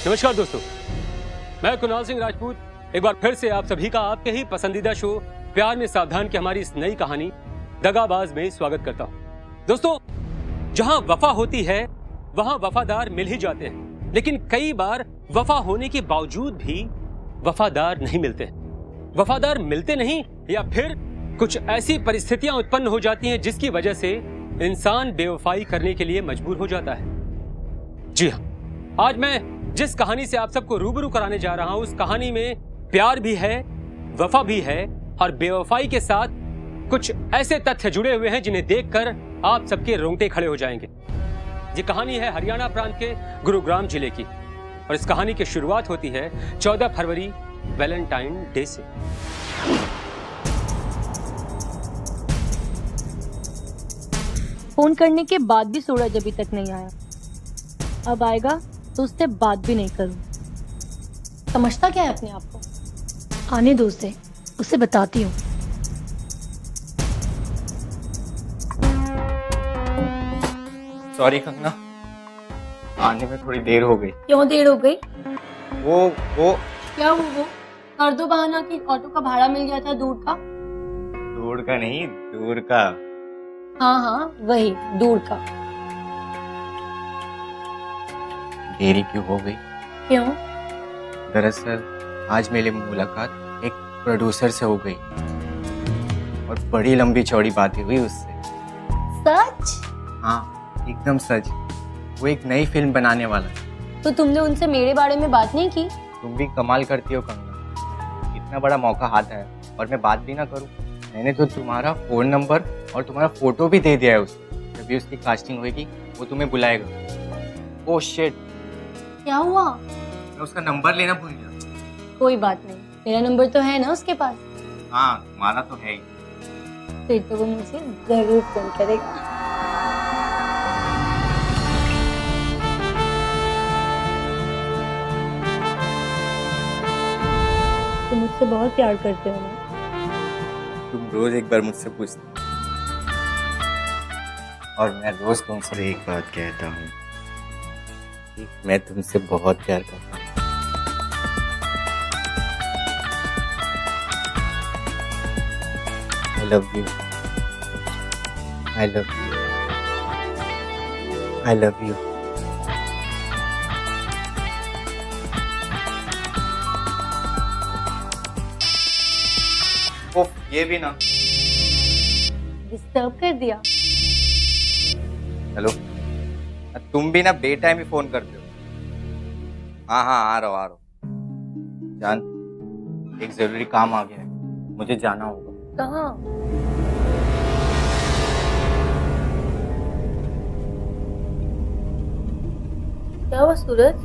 नमस्कार दोस्तों, मैं कुणाल सिंह राजपूत एक बार फिर से आप सभी का आपके ही पसंदीदा शो प्यार में सावधान की हमारी इस नई कहानी दगाबाज में स्वागत करता हूं। दोस्तों, जहां वफा होती है वहां वफादार मिल ही जाते हैं, लेकिन कई बार वफा होने के बावजूद भी वफादार नहीं मिलते। वफादार मिलते नहीं या फिर कुछ ऐसी परिस्थितियां उत्पन्न हो जाती हैं जिसकी वजह से इंसान बेवफाई करने के लिए मजबूर हो जाता है। जी हाँ, आज मैं जिस कहानी से आप सबको रूबरू कराने जा रहा हूं उस कहानी में प्यार भी है, वफा भी है और बेवफाई के साथ कुछ ऐसे तथ्य जुड़े हुए हैं जिन्हें देखकर आप सबके रोंगटे खड़े हो जाएंगे। ये कहानी है हरियाणा प्रांत के गुरुग्राम जिले की और इस कहानी की शुरुआत होती है 14 फरवरी वैलेंटाइन डे से। फोन करने के बाद भी सूरज अभी तक नहीं आया। अब आएगा तो उससे बात भी नहीं करूं। समझता क्या है अपने आप को? आने दो उसे बताती हूँ। सॉरी कंगना, आने में थोड़ी देर हो गई। क्यों देर हो गई? वो क्या वो कर दो बहाना कि ऑटो का भाड़ा मिल गया था दूर का। दूर का नहीं, दूर का। हाँ वही दूर का। देरी क्यों हो गई? क्यों? दरअसल आज मेरी मुलाकात एक प्रोड्यूसर से हो गई और बड़ी लंबी चौड़ी बातें हुई उससे। सच? हाँ, एकदम सच। वो एक नई फिल्म बनाने वाला है। तो तुमने उनसे मेरे बारे में बात नहीं की? तुम भी कमाल करती हो कंगना, इतना बड़ा मौका हाथ है और मैं बात भी ना करूं। मैंने तो तुम्हारा फोन नंबर और तुम्हारा फोटो भी दे दिया है उसे। जब भी उसकी कास्टिंग होगी वो तुम्हें बुलाएगा। ओह शिट, क्या हुआ? मैं उसका नंबर लेना भूल गया। कोई बात नहीं, मेरा नंबर तो है ना उसके पास। हाँ, तुम्हारा तो है ही। फिर तो वो मुझे जरूर फोन करेगा। तुम मुझसे बहुत प्यार करते हो ना? तुम रोज एक बार मुझसे पूछते और मैं रोज तुमसे एक बात कहता हूँ कि मैं तुमसे बहुत प्यार करता हूँ। I love you. I love you. I love you. ओह, ये भी ना। डिस्टर्ब कर दिया? हेलो, तुम भी ना बेटाइम ही फोन करते हो। हाँ आ रहा हूँ। जान, एक जरूरी काम आ गया है, मुझे जाना होगा। कहाँ? क्या हुआ सूरज?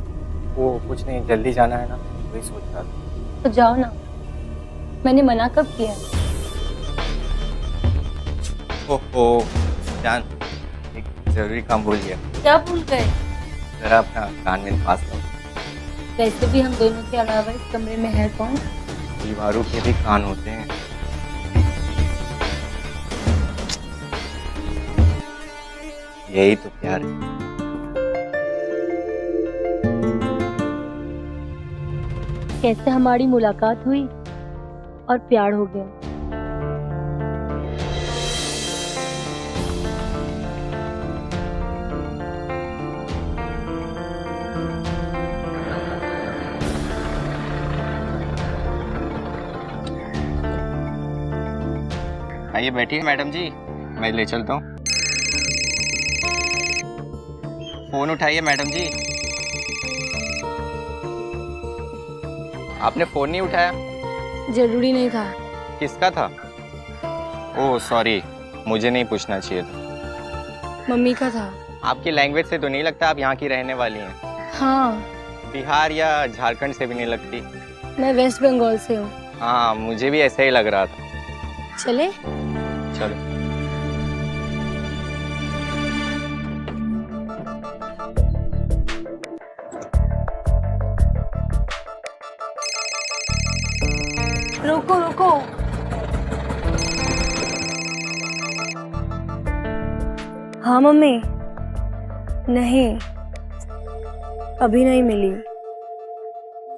वो कुछ नहीं, जल्दी जाना है ना, वही सोच रहा था। तो जाओ ना, मैंने मना कब किया? ओहो जान, एक जरूरी काम भूल गया। क्या भूल गए? जरा अपना कान में पास लो। वैसे भी हम दोनों के अलावा इस कमरे में है कौन? दीवारों के भी कान होते हैं। यही तो प्यार है। कैसे हमारी मुलाकात हुई और प्यार हो गया। आइए बैठिए मैडम जी, मैं ले चलता हूँ। फोन उठाइए मैडम जी। आपने फोन नहीं उठाया? जरूरी नहीं था। किसका था? ओह सॉरी, मुझे नहीं पूछना चाहिए था। मम्मी का था। आपकी लैंग्वेज से तो नहीं लगता आप यहाँ की रहने वाली हैं। हाँ। बिहार या झारखंड से भी नहीं लगती। मैं वेस्ट बंगाल से हूँ। हाँ, मुझे भी ऐसा ही लग रहा था। चले? चलो। रुको रुको। हाँ मम्मी। नहीं, अभी नहीं मिली।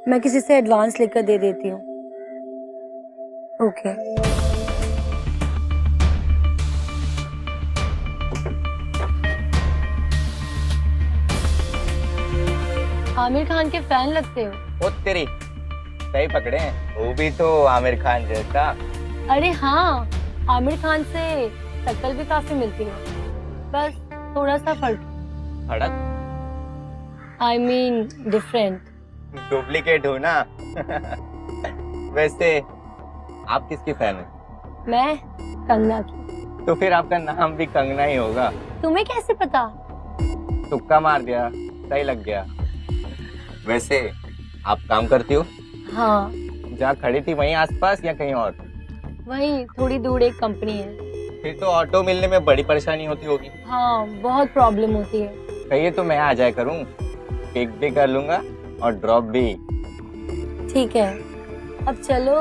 मैं किसी से एडवांस लेकर दे देती हूँ। ओके। आमिर खान के फैन लगते हो। ओ तेरी, सही पकड़े हैं, वो भी तो आमिर खान जैसा। अरे हाँ, आमिर खान से शक्ल भी काफी मिलती है, बस थोड़ा सा फर्क। फड़क? I mean different. डुप्लीकेट हो ना। वैसे आप किसकी फैन है? मैं कंगना की। तो फिर आपका नाम भी कंगना ही होगा। तुम्हें कैसे पता? तुक्का मार दिया, सही लग गया। वैसे आप काम करती हो? हाँ, जहाँ खड़ी थी वहीं आसपास या कहीं और? वहीं थोड़ी दूर एक कंपनी है। फिर तो ऑटो मिलने में बड़ी परेशानी होती होगी। हाँ, बहुत प्रॉब्लम होती है। कहिए तो मैं आ जाया करूँ, पिक भी कर लूंगा और ड्रॉप भी। ठीक है, अब चलो।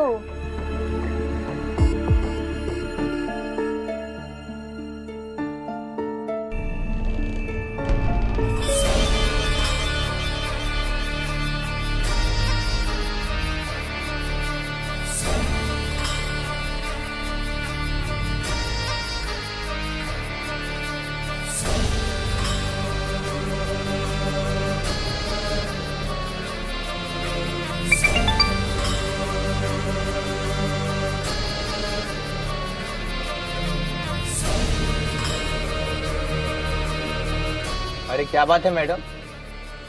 अरे क्या बात है मैडम,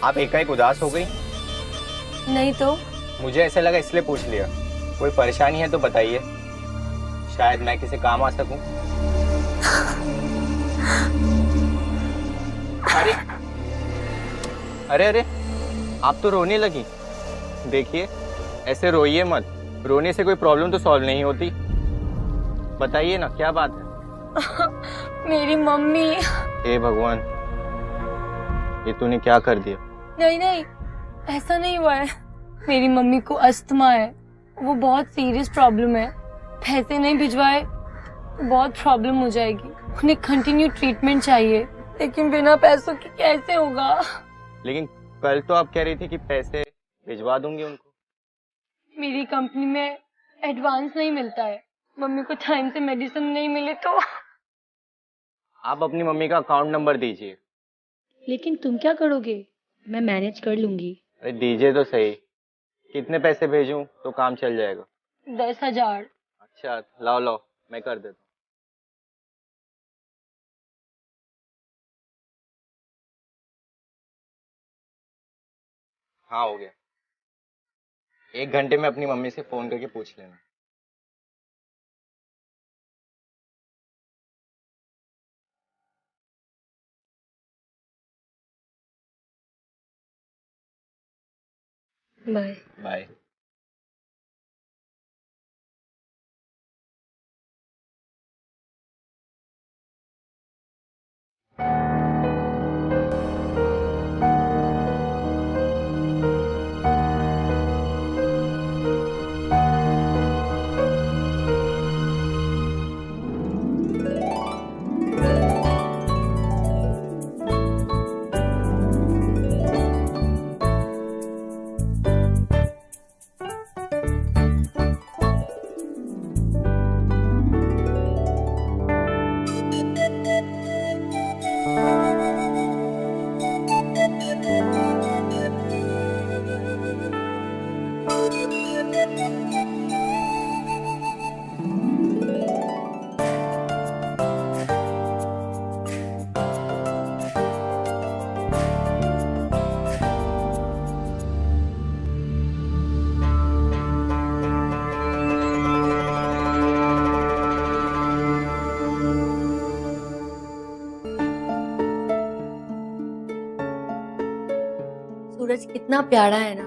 आप एकाएक उदास हो गई? नहीं तो। मुझे ऐसे लगा इसलिए पूछ लिया। कोई परेशानी है तो बताइए, शायद मैं किसी काम आ सकूं। अरे अरे अरे, आप तो रोने लगी। देखिए, ऐसे रोइए मत, रोने से कोई प्रॉब्लम तो सॉल्व नहीं होती। बताइए ना, क्या बात है? मेरी मम्मी। हे भगवान, ये तूने क्या कर दिया? नहीं नहीं, ऐसा नहीं हुआ है। मेरी मम्मी को अस्थमा है, वो बहुत सीरियस प्रॉब्लम है। पैसे नहीं भिजवाए तो बहुत प्रॉब्लम हो जाएगी। उन्हें कंटिन्यू ट्रीटमेंट चाहिए, लेकिन बिना पैसों के कैसे होगा? लेकिन कल तो आप कह रही थी कि पैसे भिजवा दूंगी उनको। मेरी कंपनी में एडवांस नहीं मिलता है। मम्मी को टाइम से मेडिसिन नहीं मिले तो। आप अपनी मम्मी का अकाउंट नंबर दीजिए। लेकिन तुम क्या करोगे? मैं मैनेज कर लूंगी। अरे दीजिए तो सही। कितने पैसे भेजूं तो काम चल जाएगा? 10,000। अच्छा, लाओ लाओ, मैं कर देता हूँ। हाँ, हो गया। 1 घंटे में अपनी मम्मी से फोन करके पूछ लेना। बाय। बाय। सूरज कितना प्यारा है ना,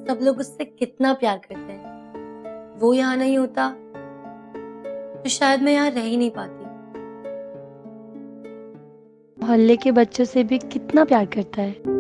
सब लोग उससे कितना प्यार करते हैं। वो यहाँ नहीं होता तो शायद मैं यहाँ रह ही नहीं पाती। मोहल्ले के बच्चों से भी कितना प्यार करता है।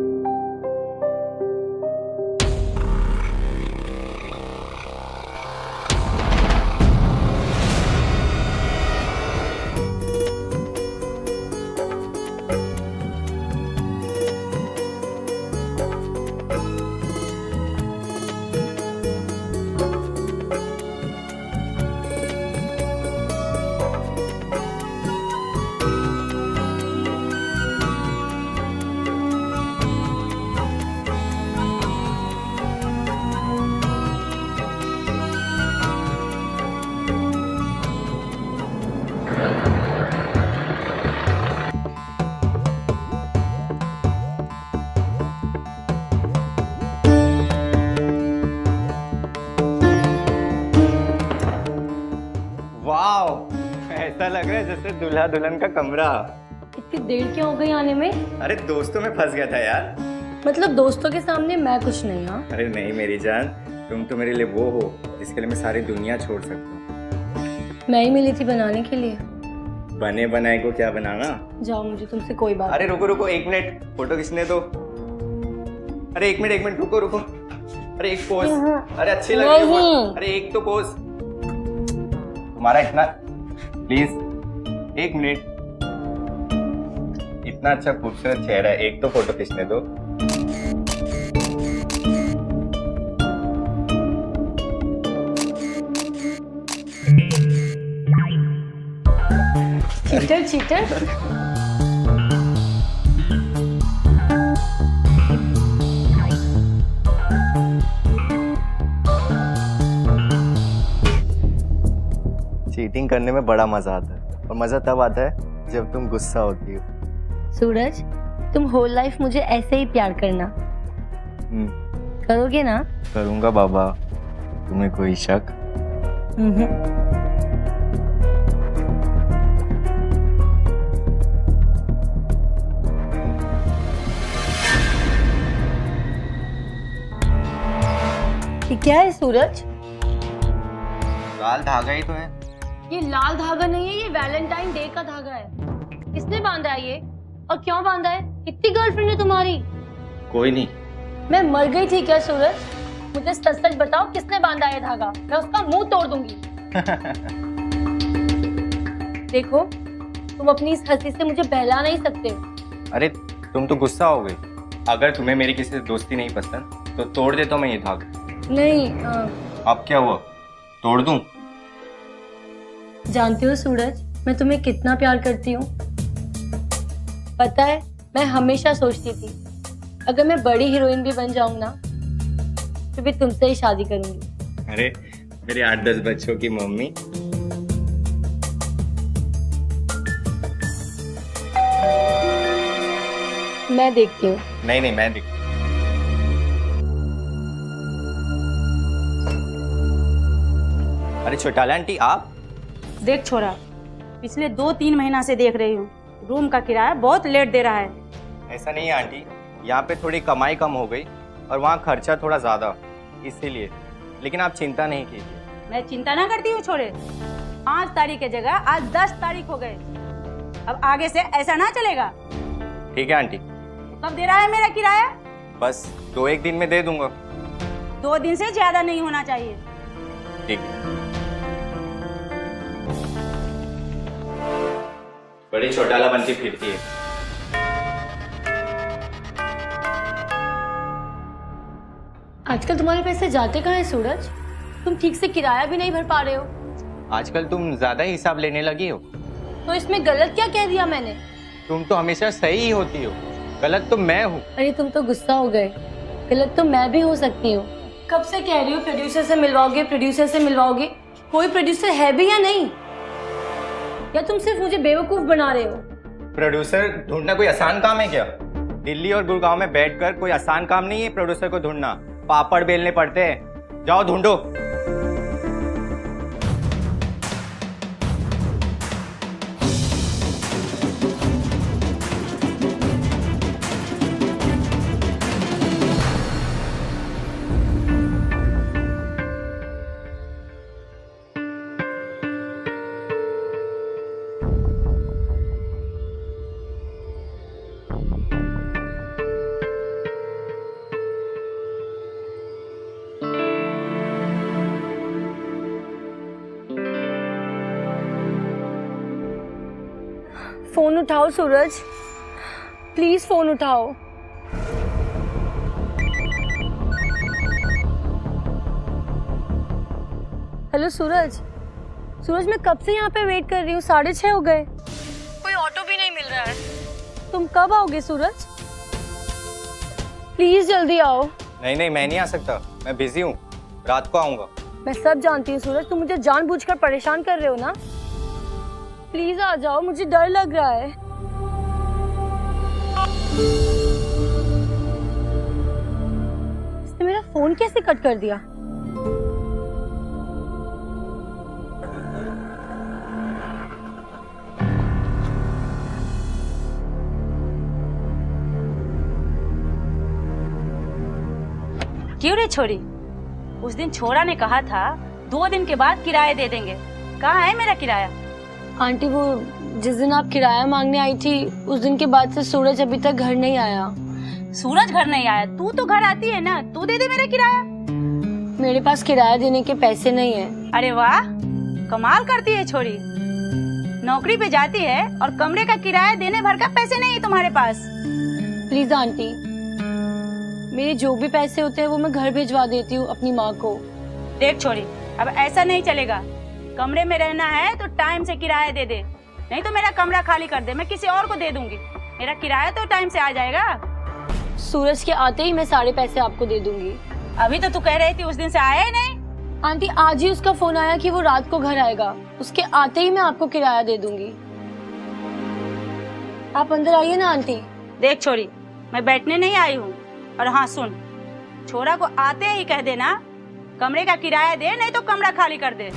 वाओ, ऐसा लग रहा है जैसे दूल्हा दुल्हन का कमरा। इतनी देर क्यों हो गई आने में? अरे दोस्तों में फंस गया था यार। मतलब दोस्तों के सामने मैं कुछ नहीं। हाँ, अरे नहीं मेरी जान, तुम तो मेरे लिए वो हो जिसके लिए मैं सारी दुनिया छोड़ सकता हूँ। मैं ही मिली थी बनाने के लिए। बने बनाए को क्या बनाना। जाओ, मुझे तुमसे कोई बात। अरे रुको रुको 1 मिनट, फोटो खींचने दो। अरे 1 मिनट रुको रुको। अरे एक पोज। अरे अच्छी लग रही है। अरे एक तो पोज तुम्हारा इतना, प्लीज 1 मिनट। इतना अच्छा खूबसूरत चेहरा है, एक तो फोटो खींचने दो। Cheater cheater. चीटिंग करने में बड़ा मजा आता है, और मजा तब आता है जब तुम गुस्सा होती हो। सूरज, तुम होल लाइफ मुझे ऐसे ही प्यार करना। करोगे ना? करूंगा बाबा, तुम्हें कोई शक? ये क्या है सूरज? लाल धागा ही तो है। ये लाल धागा नहीं है, ये वैलेंटाइन डे का धागा है। किसने बांधा है ये, और क्यों बांधा है? कितनी गर्लफ्रेंड है तुम्हारी? कोई नहीं। मैं मर गई थी क्या सूरज? मुझे सच सच बताओ, किसने बांधा है धागा? मैं उसका मुंह तोड़ दूंगी। देखो, तुम अपनी इस हंसी से मुझे बहला नहीं सकते हो। अरे तुम तो गुस्सा हो गई। अगर तुम्हें मेरी किसी से दोस्ती नहीं पसंद तो तोड़ देता हूं मैं ये धागा। नहीं, अब क्या हुआ, तोड़ दूं? जानते हो सूरज, मैं तुम्हें कितना प्यार करती हूँ। पता है, मैं हमेशा सोचती थी अगर मैं बड़ी हीरोइन भी बन जाऊं ना, तो भी तुमसे ही शादी करूंगी। अरे मेरे 8-10 बच्चों की मम्मी। मैं देखती हूँ। नहीं मैं देख। अरे छोटाला आंटी आप? देख छोरा, पिछले 2-3 महीना से देख रही हूँ, रूम का किराया बहुत लेट दे रहा है। ऐसा नहीं है आंटी, यहाँ पे थोड़ी कमाई कम हो गई और वहाँ खर्चा थोड़ा ज्यादा, इसीलिए। लेकिन आप चिंता नहीं कीजिए। मैं चिंता ना करती हूँ छोरे, 5 तारीख की जगह आज 10 तारीख हो गए। अब आगे से ऐसा ना चलेगा। ठीक है आंटी। कब दे रहा है मेरा किराया? बस 2-1 दिन में दे दूंगा। 2 दिन से ज्यादा नहीं होना चाहिए। ठीक है। बड़ी छोटाला बनती फिरती है। आजकल तुम्हारे पैसे जाते कहाँ हैं सूरज? तुम ठीक से किराया भी नहीं भर पा रहे हो। आजकल तुम ज्यादा ही हिसाब लेने लगी हो। तो इसमें गलत क्या कह दिया मैंने? तुम तो हमेशा सही ही होती हो, गलत तो मैं हूँ। अरे तुम तो गुस्सा हो गए, गलत तो मैं भी हो सकती हूँ। कब से कह रही हूँ प्रोड्यूसर से मिलवाओगे, प्रोड्यूसर से मिलवाओगे। कोई प्रोड्यूसर है भी या नहीं? या तुम सिर्फ मुझे बेवकूफ बना रहे हो? प्रोड्यूसर ढूंढना कोई आसान काम है क्या? दिल्ली और गुड़गांव में बैठकर कोई आसान काम नहीं है प्रोड्यूसर को ढूंढना। पापड़ बेलने पड़ते हैं। जाओ ढूंढो। फोन उठाओ सूरज, प्लीज फोन उठाओ। हेलो सूरज। सूरज, मैं कब से यहाँ पे वेट कर रही हूँ, 6:30 हो गए। कोई ऑटो भी नहीं मिल रहा है। तुम कब आओगे सूरज? प्लीज जल्दी आओ। नहीं मैं नहीं आ सकता, मैं बिजी हूँ, रात को आऊंगा। मैं सब जानती हूँ सूरज, तुम मुझे जानबूझकर परेशान कर रहे हो ना। प्लीज आ जाओ, मुझे डर लग रहा है। इसने मेरा फोन कैसे कट कर दिया? क्यों रे छोरी, उस दिन छोरा ने कहा था 2 दिन के बाद किराया दे देंगे, कहाँ है मेरा किराया? आंटी वो जिस दिन आप किराया मांगने आई थी उस दिन के बाद से सूरज अभी तक घर नहीं आया। सूरज घर नहीं आया? तू तो घर आती है ना, तू दे दे मेरा किराया। मेरे पास किराया देने के पैसे नहीं है। अरे वाह, कमाल करती है छोरी, नौकरी पे जाती है और कमरे का किराया देने भर का पैसे नहीं है तुम्हारे पास। प्लीज आंटी, मेरे जो भी पैसे होते हैं वो मैं घर भिजवा देती हूँ अपनी माँ को। देख छोरी, अब ऐसा नहीं चलेगा, कमरे में रहना है तो टाइम से किराया दे दे, नहीं तो मेरा कमरा खाली कर दे, मैं किसी और को दे दूंगी। मेरा किराया तो टाइम से आ जाएगा। सूरज के आते ही मैं सारे पैसे आपको दे दूंगी। अभी तो तू कह रही थी उस दिन से आया ही नहीं। आंटी आज ही उसका फोन आया कि वो रात को घर आएगा, उसके आते ही मैं आपको किराया दे दूंगी। आप अंदर आइए ना आंटी। देख छोरी, मैं बैठने नहीं आई हूँ, और हाँ सुन, छोरा को आते ही कह देना कमरे का किराया दे, नहीं तो कमरा खाली कर दे।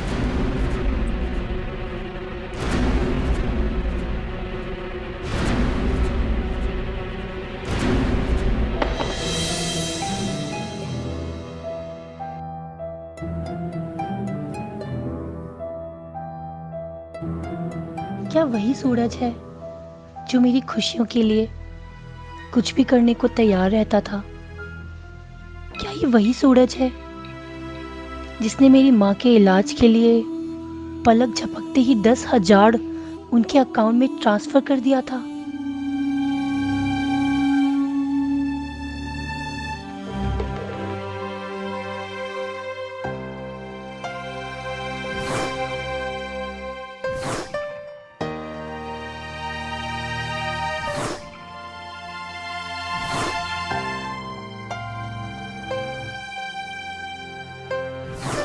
क्या वही सूरज है जो मेरी खुशियों के लिए कुछ भी करने को तैयार रहता था? क्या ये वही सूरज है जिसने मेरी माँ के इलाज के लिए पलक झपकते ही 10,000 उनके अकाउंट में ट्रांसफर कर दिया था?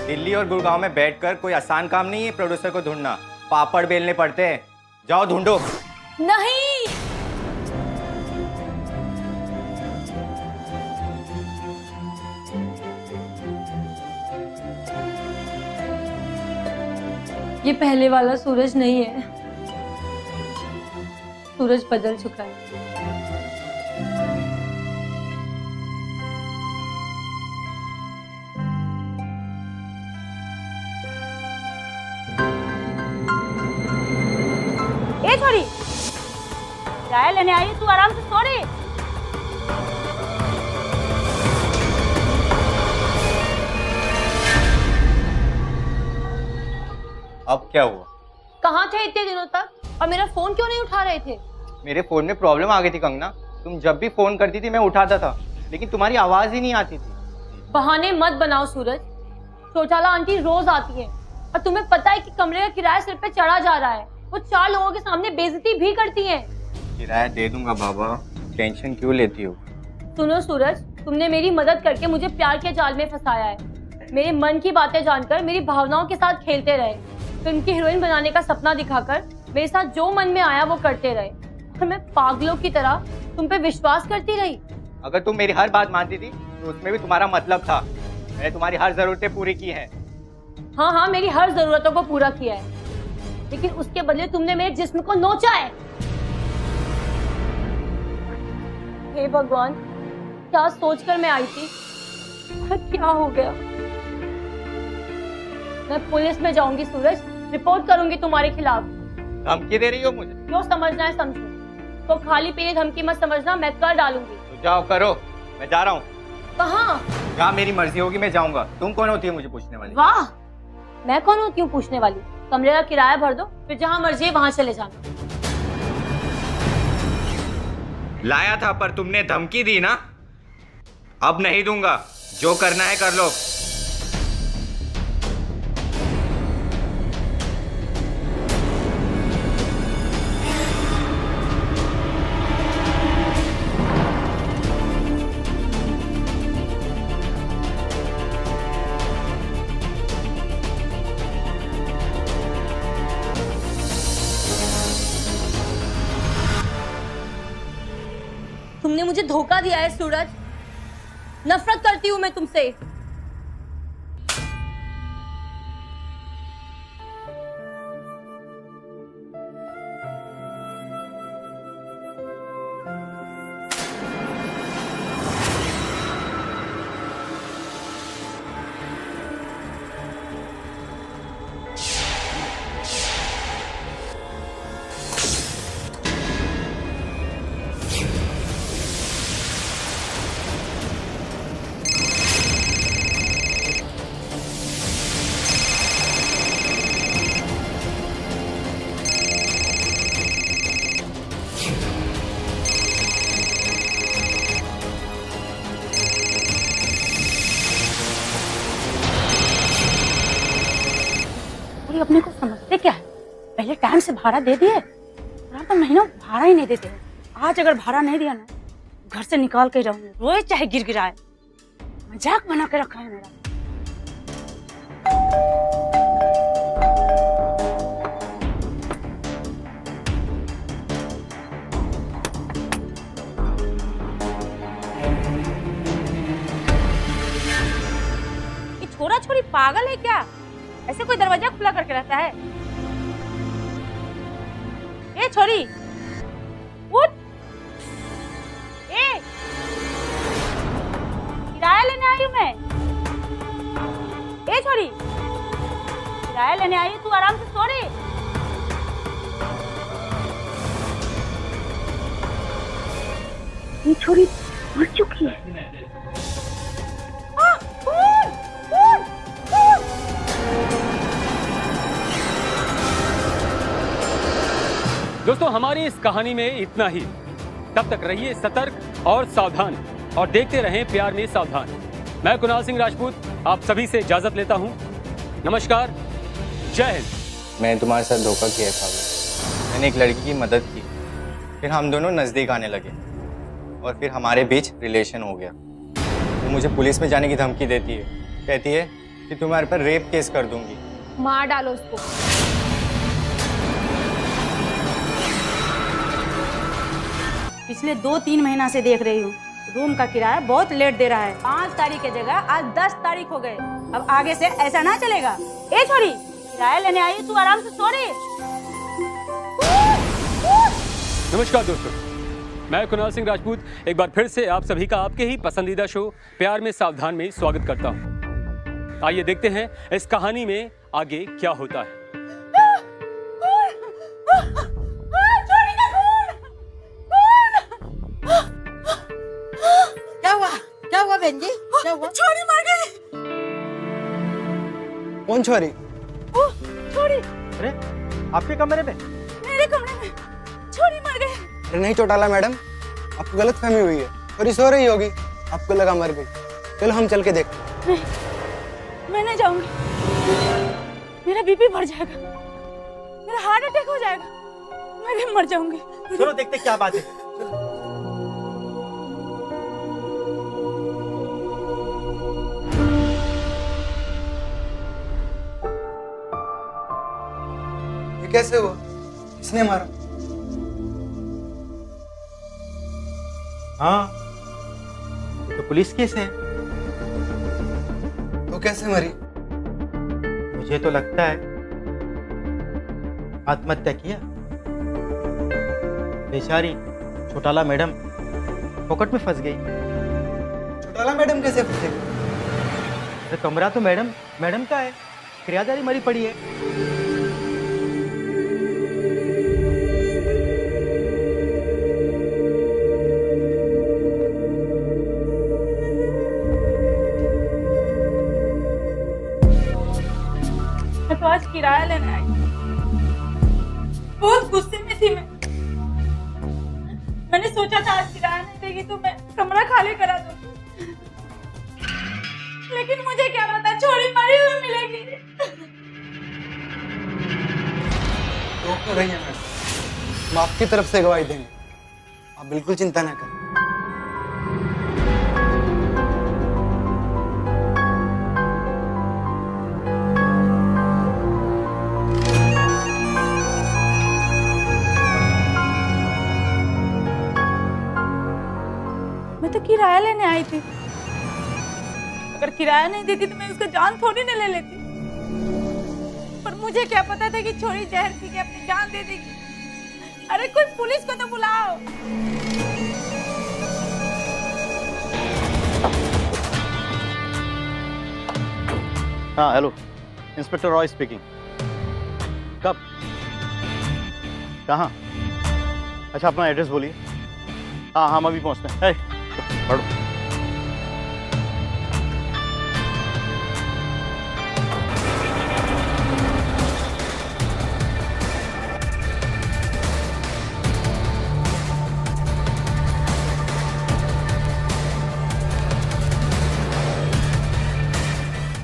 दिल्ली और गुड़गांव में बैठकर कोई आसान काम नहीं है प्रोड्यूसर को ढूंढना, पापड़ बेलने पड़ते हैं। जाओ ढूंढो। नहीं, ये पहले वाला सूरज नहीं है, सूरज बदल चुका है। ए छोरी, चाय लेने आई, तू आराम से सो रही। अब क्या हुआ? कहाँ थे इतने दिनों तक और मेरा फोन क्यों नहीं उठा रहे थे? मेरे फोन में प्रॉब्लम आ गई थी कंगना, तुम जब भी फोन करती थी मैं उठाता था, लेकिन तुम्हारी आवाज ही नहीं आती थी। बहाने मत बनाओ सूरज, चौटाला आंटी रोज आती है और तुम्हें पता है कि कमरे का किराया सिर पे चढ़ा जा रहा है। वो 4 लोगों के सामने बेइज्जती भी करती हैं। किराया दे दूंगा बाबा, टेंशन क्यों लेती हो? सुनो सूरज, तुमने मेरी मदद करके मुझे प्यार के जाल में फंसाया है। मेरे मन की बातें जानकर मेरी भावनाओं के साथ खेलते रहे, फिल्म की हीरोइन बनाने का सपना दिखाकर मेरे साथ जो मन में आया वो करते रहे, और मैं पागलों की तरह तुम पे विश्वास करती रही। अगर तुम मेरी हर बात मानती थी तो उसमें भी तुम्हारा मतलब था। मैंने तुम्हारी हर जरूरतें पूरी की हैं। हाँ हाँ, मेरी हर जरूरतों को पूरा किया है, लेकिन उसके बदले तुमने मेरे जिस्म को नोचा है। हे भगवान, क्या सोचकर मैं आई थी, क्या हो गया? मैं पुलिस में जाऊंगी सूरज, रिपोर्ट करूंगी तुम्हारे खिलाफ। धमकी दे रही हो मुझे? जो समझना है समझो, तो खाली पीली धमकी मत समझना, मैं कर डालूंगी। तो जाओ करो, मैं जा रहा हूँ। कहाँ? जहाँ मेरी मर्जी होगी मैं जाऊंगा। तुम कौन होती है मुझे पूछने वाली? वाह, मैं कौन होती हूँ पूछने वाली? कमरे का किराया भर दो, फिर जहाँ मर्जी है वहां चले जाना। लाया था पर तुमने धमकी दी ना, अब नहीं दूंगा। जो करना है कर लो। तुमने मुझे धोखा दिया है सूरज। नफरत करती हूँ मैं तुमसे। ये अपने को समझते क्या है? पहले टाइम से भाड़ा दे दिए, और तो महीनों भाड़ा ही नहीं देते। आज अगर भाड़ा नहीं दिया ना, घर से निकाल के जाऊंगी, रोए चाहे गिर गिराए। मजाक बना के रखा है मेरा। ये छोरा छोरी पागल है क्या? ऐसे कोई दरवाजा खुला करके रहता है? ए छोरी, उठ! ए, किराया लेने आई हूँ मैं। ए छोरी, किराया लेने आई हूँ, तू आराम से सो रही। ये छोरी मर चुकी है। दोस्तों हमारी इस कहानी में इतना ही। तब तक रहिए सतर्क और सावधान और देखते रहें प्यार में सावधान। मैं कुणाल सिंह राजपूत आप सभी से इजाजत लेता हूं। नमस्कार, जय हिंद। मैंने तुम्हारे साथ धोखा किया था। मैंने एक लड़की की मदद की, फिर हम दोनों नज़दीक आने लगे और फिर हमारे बीच रिलेशन हो गया। वो मुझे पुलिस में जाने की धमकी देती है, कहती है कि तुम्हारे पर रेप केस कर दूंगी। मार डालो उसको। पिछले 2-3 महीना से देख रही हूँ, रूम का किराया बहुत लेट दे रहा है। 5 तारीख की जगह आज 10 तारीख हो गए। अब आगे से ऐसा ना चलेगा। ए छोरी, किराया लेने आई, तू आराम से सो रही। नमस्कार दोस्तों, मैं कुणाल सिंह राजपूत एक बार फिर से आप सभी का आपके ही पसंदीदा शो प्यार में सावधान में स्वागत करता हूं। आइए देखते हैं इस कहानी में आगे क्या होता है। क्या हुआ बहन जी? क्या हुआ? छोरी मर गई। कौन छोरी? छोरी अरे आपके कमरे में? मेरे कमरे में छोरी मर गई। अरे नहीं चौटाला मैडम, आपको गलत फहमी हुई है। छोरी सो रही होगी, आपको लगा मर गई। चलो हम चल के देखते हैं। मैं नहीं जाऊंगी, मेरा बीपी बढ़ जाएगा, मेरा हार्ट अटैक हो जाएगा, मैं भी मर जाऊंगी। चलो देखते क्या बात है। ये कैसे हुआ? किसने मारा? हाँ, तो पुलिस केस है। तो कैसे मरी? मुझे तो लगता है आत्महत्या किया। बेचारी चौटाला मैडम पॉकेट में फंस गई। चौटाला मैडम कैसे फंसे? तो कमरा तो मैडम का है, किराएदारी मरी पड़ी है। तो आज किराया लेने आई, बहुत गुस्से में थी मैं। मैंने सोचा था आज किराया नहीं देगी तो मैं कमरा खाली करा दूंगी, लेकिन मुझे क्या पता छोरी मरी हुई मिलेगी। तो कर रही है मैडम, हम आपकी तरफ से गवाही देंगे, आप बिल्कुल चिंता न करें। किराया लेने आई थी। अगर किराया नहीं देती तो मैं उसका जान थोड़ी न ले लेती। पर मुझे क्या पता था कि छोरी जहर पी के अपनी जान दे देगी। अरे कोई पुलिस को तो बुलाओ। हाँ हेलो, इंस्पेक्टर रॉय स्पीकिंग। कब? कहाँ? अच्छा अपना एड्रेस बोलिए। हाँ हम अभी पहुँचते हैं। पढ़ो।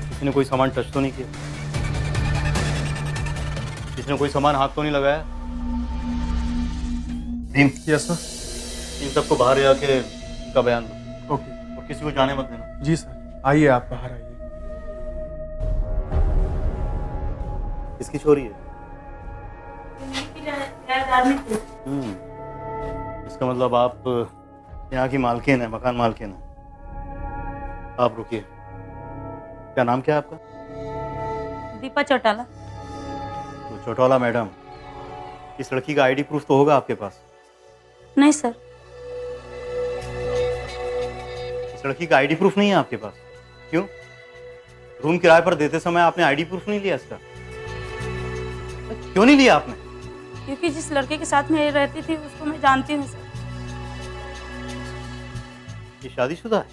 किसी ने कोई सामान टच तो नहीं किया? किसी ने कोई सामान हाथ तो नहीं लगाया? Bhim, yes sir. इन सबको बाहर जाके इनका बयान दो। ओके। और किसी को जाने मत देना। जी सर, आइए आप बाहर आइए। किसकी चोरी है? इसका मतलब आप यहाँ की मालकिन है, मकान मालकिन है। आप रुकिए। क्या नाम क्या है आपका? दीपा चौटाला। तो चौटाला मैडम, इस लड़की का आईडी प्रूफ तो होगा आपके पास? नहीं सर। इस लड़की का आईडी प्रूफ नहीं है आपके पास? क्यों? रूम किराए पर देते समय आपने आईडी प्रूफ नहीं लिया इसका? क्यों नहीं लिया आपने? क्योंकि जिस लड़के के साथ में रहती थी उसको मैं जानती हूँ सर। ये शादीशुदा है?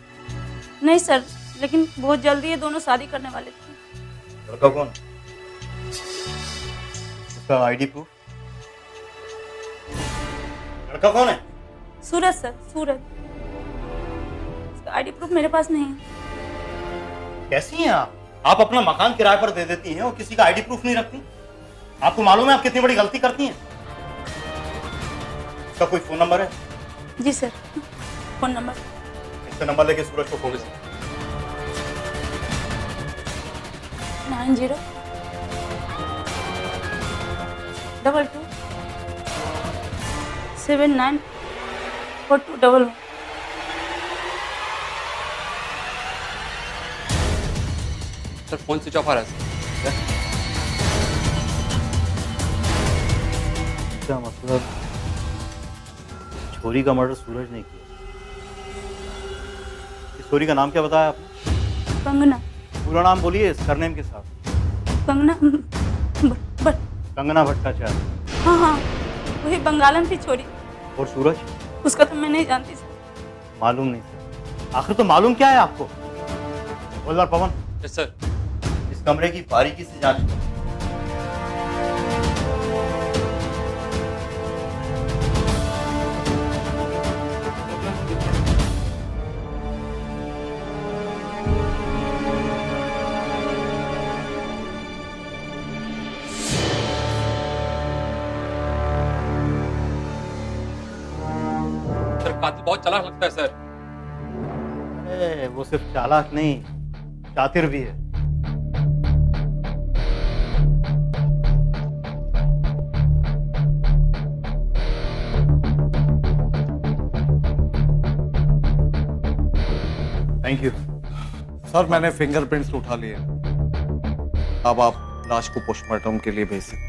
नहीं सर, लेकिन बहुत जल्दी ये दोनों शादी करने वाले थे। लड़का कौन? उसका आईडी प्रूफ? लड़का कौन है? सूरज सर, सूरज। उसका आईडी प्रूफ मेरे पास नहीं है। कैसी हैं आप? आप अपना मकान किराए पर दे देती हैं और किसी का आईडी प्रूफ नहीं रखती? आपको मालूम है आप कितनी बड़ी गलती करती हैं? उसका कोई फोन नंबर है? जी सर, फोन नंबर। इसका नंबर लेके सूरज को फोन करें। 90 22 79 4211। सर फोन स्विच ऑफ आ रहा है। क्या मतलब छोरी का मर्डर सूरज ने किया? इस छोरी का नाम क्या बताया आपने? कंगना। पूरा नाम बोलिए सरनेम के साथ। कंगना कंगना भट्टाचार्य। हाँ हाँ, वही बंगालन थी छोरी। और सूरज? उसका तो मैं नहीं जानती सर। मालूम नहीं सर। आखिर तो मालूम क्या है आपको? हवलदार पवन। Yes sir. इस कमरे की बारीकी से जांच करो। कातिल बहुत चालाक लगता है सर। अरे वो सिर्फ चालाक नहीं, शातिर भी है। Thank you sir. मैंने फिंगरप्रिंट्स उठा लिए। अब आप लाश को पोस्टमार्टम के लिए भेज सकते हैं।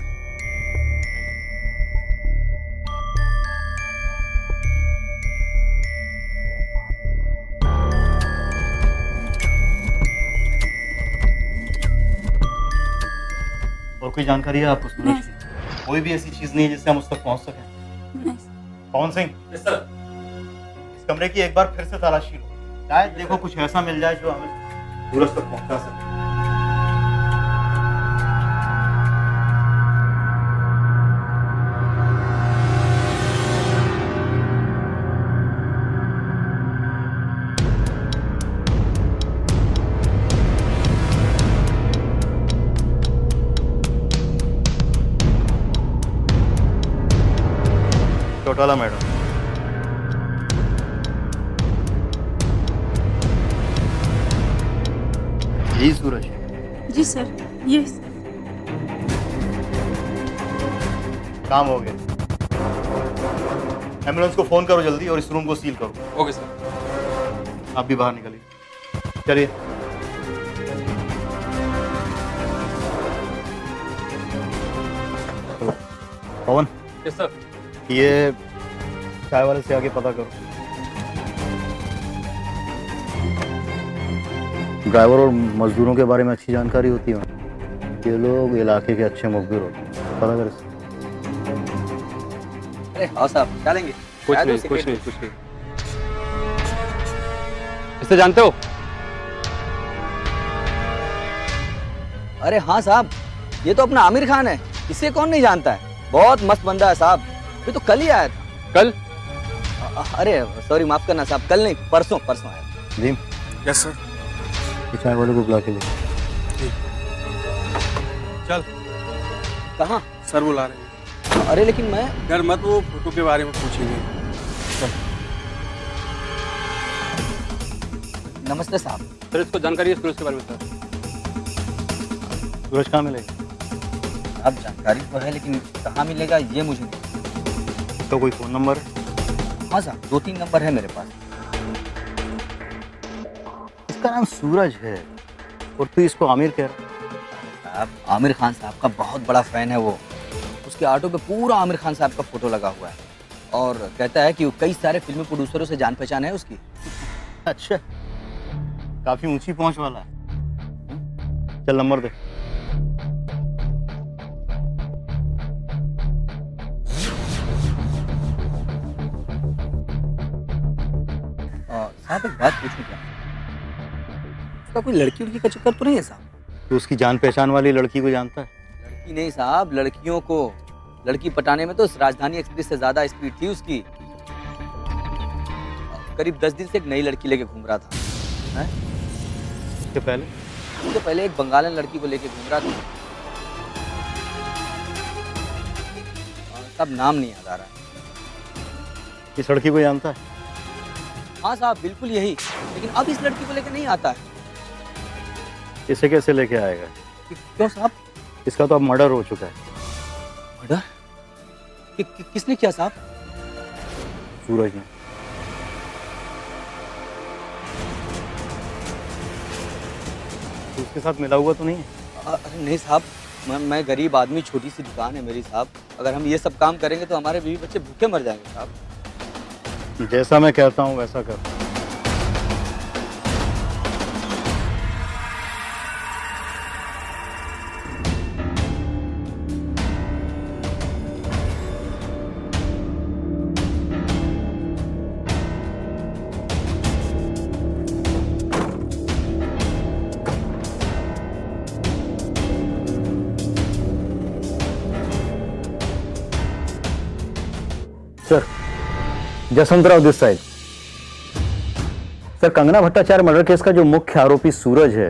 और कोई जानकारी है आपको सूरज की? कोई भी ऐसी चीज नहीं है जिससे हम उस तक पहुंच सकें? नहीं। पवन सिंह। Yes sir. इस कमरे की एक बार फिर से तलाशी लो। शायद देखो कुछ ऐसा मिल जाए जो हमें सूरज तक पहुंचा सके। चौटाला मैडम, यही सूरज है? जी सर, ये सर। काम हो गया। एम्बुलेंस को फोन करो जल्दी और इस रूम को सील करो। Okay sir. आप भी बाहर निकलिए, चलिए। पवन, यस सर। ये चाय वाले से आगे पता करो। ड्राइवर और मजदूरों के बारे में अच्छी जानकारी होती है। ये लोग इलाके के अच्छे मुखबिर होते हैं, पता कर। अरे हाँ साहब, चलेंगे। कुछ नहीं। इसे जानते हो? अरे हाँ साहब, ये तो अपना आमिर खान है, इसे कौन नहीं जानता है। बहुत मस्त बंदा है साहब, ये तो कल ही आया था। कल? अरे सॉरी, माफ करना साहब, कल नहीं, परसों आया। जी यस सर। ये चाय वाले को बुला के ले। चल। कहाँ? सर बुला रहे हैं। अरे लेकिन मैं डर मत, वो फोटो के बारे में पूछेंगे। नमस्ते साहब। सर इसको जानकारी है सूरज के बारे में सर। सूरज कहाँ मिलेगा? अब जानकारी तो है, लेकिन कहाँ मिलेगा ये मुझे नहीं। तो कोई फ़ोन नंबर? हाँ साहब, 2-3 नंबर है मेरे पास। इसका नाम सूरज है और तू इसको आमिर कह रहा है? साहब, आमिर खान साहब का बहुत बड़ा फैन है वो। उसके ऑटो पे पूरा आमिर खान साहब का फोटो लगा हुआ है और कहता है कि वो कई सारे फिल्मी प्रोड्यूसरों से जान पहचान है उसकी। अच्छा, काफी ऊंची पहुंच वाला है। चल नंबर दे। साहब एक बात पूछूं क्या? उसका कोई लड़की उड़की का चक्कर तो नहीं है साहब? तो उसकी जान पहचान वाली लड़की को जानता है? लड़की नहीं साहब, लड़कियों को। लड़की पटाने में तो राजधानी एक्सप्रेस से ज्यादा स्पीड थी उसकी। करीब 10 दिन से एक नई लड़की लेके घूम रहा था। इसके पहले? उसके पहले एक बंगालन लड़की को लेके घूम रहा था। साहब नाम नहीं याद आ रहा है। इस लड़की को जानता है? हाँ साहब, बिल्कुल यही, लेकिन अब इस लड़की को लेके नहीं आता है। इसे कैसे लेके आएगा? क्यों साहब? इसका तो अब मर्डर हो चुका है। मर्डर? किसने किया साहब? सूरज ने। तो उसके साथ मिला हुआ तो नहीं है? अरे नहीं साहब, मैं गरीब आदमी, छोटी सी दुकान है मेरी साहब। अगर हम ये सब काम करेंगे तो हमारे बीवी बच्चे भूखे मर जाएंगे साहब। जैसा मैं कहता हूँ वैसा कर। Sir, Jaswantrao this side. Sir, Kangana Bhattacharya murder case का जो मुख्य आरोपी सूरज है,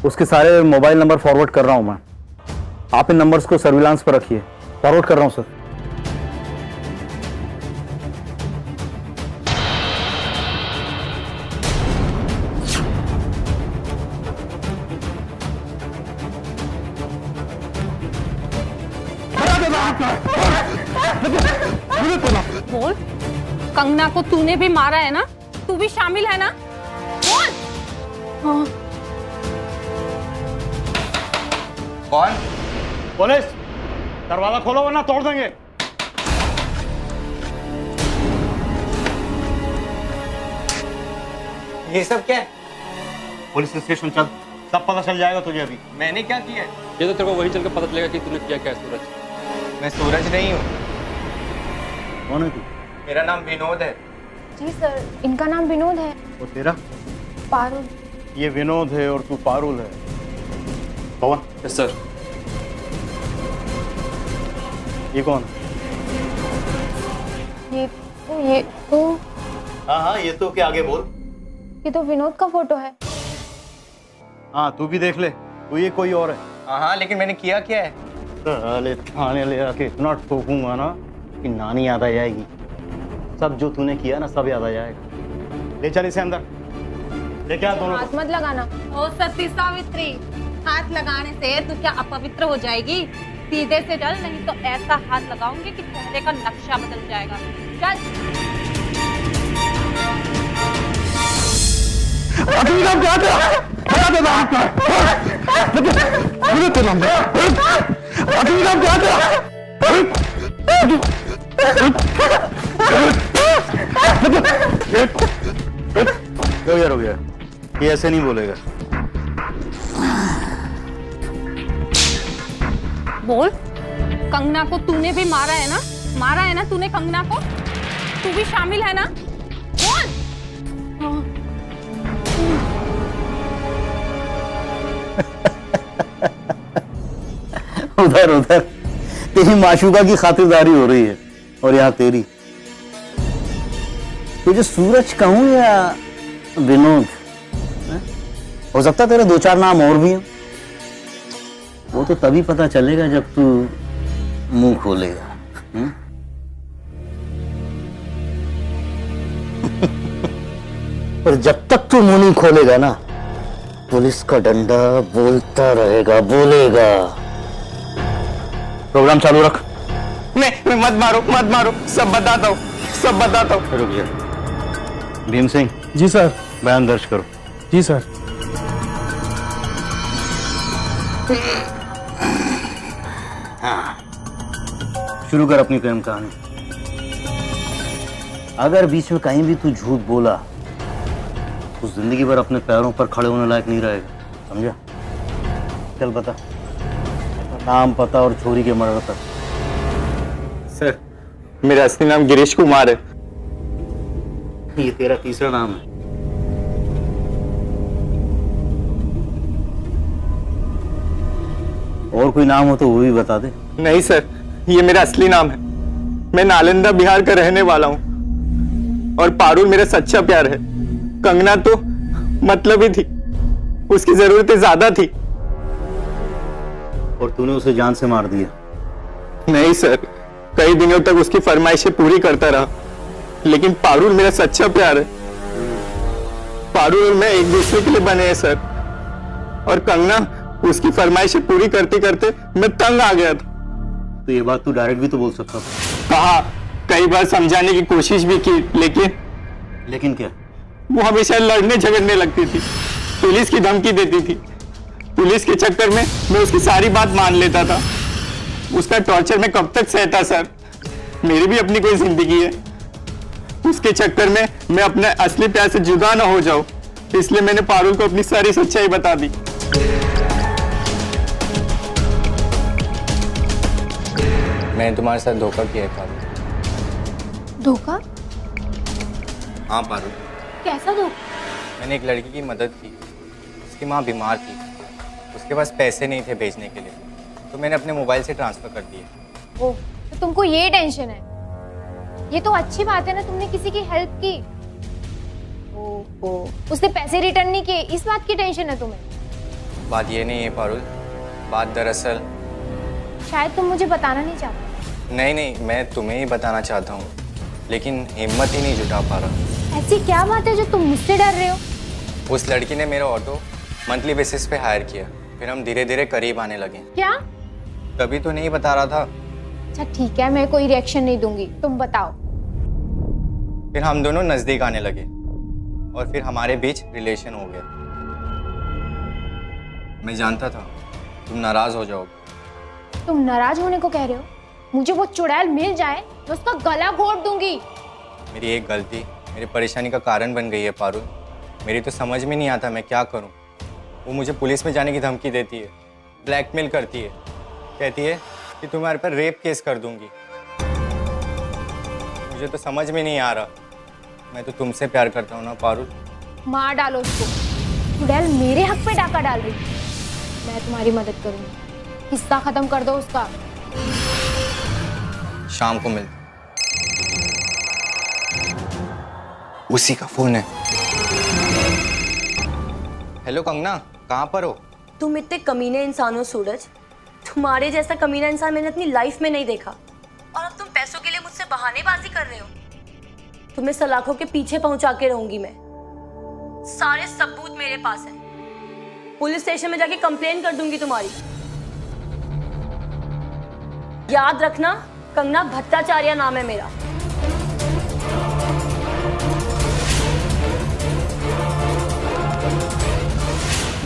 उसके सारे मोबाइल नंबर फॉरवर्ड कर रहा हूं मैं। आप इन नंबर्स को सर्विलांस पर रखिए। फॉरवर्ड कर रहा हूं सर। बोल, कंगना को तूने भी मारा है ना? तू भी शामिल है ना? बोल। हाँ। कौन? पुलिस, दरवाजा खोलो वरना तोड़ देंगे। ये सब क्या है? पुलिस स्टेशन चल, सब पता चल जाएगा तुझे अभी। मैंने क्या किया है? ये तो तेरे को वही चल के पता चलेगा कि तूने किया क्या है सूरज। मैं सूरज नहीं हूँ। कौन है तू? मेरा नाम विनोद है। जी सर, इनका नाम विनोद है। और तेरा? पारुल। ये विनोद है और तू पारुल है। पवन। Yes sir. ये कौन? ये तो हाँ, ये तो क्या, आगे बोल। ये तो विनोद का फोटो है। हाँ, तू भी देख ले, तू ये कोई और है। हाँ, लेकिन मैंने किया क्या है? साले थाने ले आके इतना ठोकूंगा ना कि नानी याद आ जाएगी। सब जो तूने किया ना, सब याद आ जाएगा। ले चल इसे अंदर, ले क्या दोनों हाथ मत लगाना। ओ सती सावित्री, हाथ लगाने से तू क्या अपवित्र हो जाएगी? सीधे से चल, नहीं तो ऐसा हाथ लगाऊंगी कि चेहरे का नक्शा बदल जाएगा। चल। असली नाम क्या था? बता दे नाम क्या है? मुझे तेरा नाम असली नाम क्या था? हो गया ये ऐसे नहीं बोलेगा। बोल, कंगना को तूने भी मारा है ना? मारा है ना तूने कंगना को? तू भी शामिल है ना? बोल। उधर उधर तेरी माशूका की खातिरदारी हो रही है और यहाँ तेरी। तुझे सूरज कहूं या विनोद? हो सकता तेरे 2-4 नाम और भी हैं। वो तो तभी पता चलेगा जब तू मुंह खोलेगा। और जब तक तू मुंह नहीं खोलेगा ना, पुलिस का डंडा बोलता रहेगा, बोलेगा। प्रोग्राम चालू रख। नहीं, मत मारो, सब बताता हूँ, सब बताता हूँ। रुक जा। भीम सिंह। जी सर। बयान दर्ज करो। जी सर। शुरू कर अपनी प्रेम कहानी। अगर बीच में कहीं भी तू झूठ बोला तो जिंदगी भर अपने पैरों पर खड़े होने लायक नहीं रहेगा, समझा? चल बता, नाम, पता और छोरी के मर्डर तक। सर, मेरा असली नाम गिरीश कुमार है। ये तेरा तीसरा नाम है। और कोई नाम हो तो वो भी बता दे। नहीं सर, ये मेरा असली नाम है। मैं नालंदा बिहार का रहने वाला हूँ और पारुल मेरा सच्चा प्यार है। कंगना तो मतलब ही थी, उसकी जरूरतें ज्यादा थी। और तूने उसे जान से मार दिया? नहीं सर, कई दिनों तक उसकी फरमाइशें पूरी करता रहा, लेकिन पारुल मेरा सच्चा प्यार है। पारुल और मैं एक दूसरे के लिए बने हैं सर, और कंगना उसकी फरमाइशें पूरी करते करते मैं तंग आ गया था। तो ये बात तू डायरेक्ट भी तो बोल सकता था। कहा, कई बार समझाने की कोशिश भी की, लेकिन क्या? वो हमेशा लड़ने झगड़ने लगती थी, पुलिस की धमकी देती थी। पुलिस के चक्कर में मैं उसकी सारी बात मान लेता था। उसका टॉर्चर मैं कब तक सहता सर? मेरी भी अपनी कोई जिंदगी है। उसके चक्कर में मैं अपने असली प्यार से जुदा ना हो जाऊं, इसलिए मैंने पारुल को अपनी सारी सच्चाई बता दी। मैंने तुम्हारे साथ धोखा किया है पारुल। धोखा? हाँ पारुल, कैसा धोखा? मैंने एक लड़की की मदद की। उसकी माँ बीमार थी, उसके पास पैसे नहीं थे भेजने के लिए, तो मैंने अपने मोबाइल से ट्रांसफर कर दिए। ओह, तो तुमको ये टेंशन है? ये तो अच्छी बात है ना, तुमने किसी की हेल्प की। ओह, उसने पैसे रिटर्न नहीं किए, इस बात की टेंशन है तुम्हें? बात ये नहीं है पारुल, बात दरअसल। शायद तुम मुझे बताना नहीं चाहते। नहीं, मैं तुम्हें ही बताना चाहता हूँ, लेकिन हिम्मत ही नहीं जुटा पा रहा। ऐसी क्या बात है जो तुम मुझसे डर रहे हो? उस लड़की ने मेरा ऑटो मंथली बेसिस पे हायर किया, फिर हम धीरे धीरे करीब आने लगे। क्या? तभी तो नहीं बता रहा था। अच्छा ठीक है, मैं कोई रिएक्शन नहीं दूंगी, तुम बताओ। फिर हम दोनों नजदीक आने लगे और फिर हमारे बीच रिलेशन हो गया। मैं जानता था तुम नाराज हो जाओगे। तुम नाराज होने को कह रहे हो? मुझे वो चुड़ैल मिल जाए, मैं उसका गला घोट दूंगी। मेरी एक गलती मेरी परेशानी का कारण बन गई है पारुल। मेरी तो समझ में नहीं आता मैं क्या करूं। वो मुझे पुलिस में जाने की धमकी देती है, ब्लैकमेल करती है, कहती है कि तुम्हारे पर रेप केस कर दूंगी। मुझे तो समझ में नहीं आ रहा। मैं तो तुमसे प्यार करता हूँ ना पारुल। मार डालो उसको। चुड़ैल मेरे हक पे डाका डाल रही है। मैं तुम्हारी मदद करूंगी, हिस्सा खत्म कर दो उसका। शाम को मिल। उसी का फोन है। हेलो कंगना, कहाँ पर हो? तुम इतने कमीने इंसान हो सूरज, तुम्हारे जैसा कमीना इंसान मैंने अपनी लाइफ में नहीं देखा। और अब तुम पैसों के लिए मुझसे बहानेबाजी कर रहे हो। तुम्हें सलाखों के पीछे पहुंचा के रहूंगी मैं। सारे सबूत मेरे पास हैं। पुलिस स्टेशन में जाके कंप्लेन कर दूंगी तुम्हारी। याद रखना, कंगना भट्टाचार्य नाम है मेरा।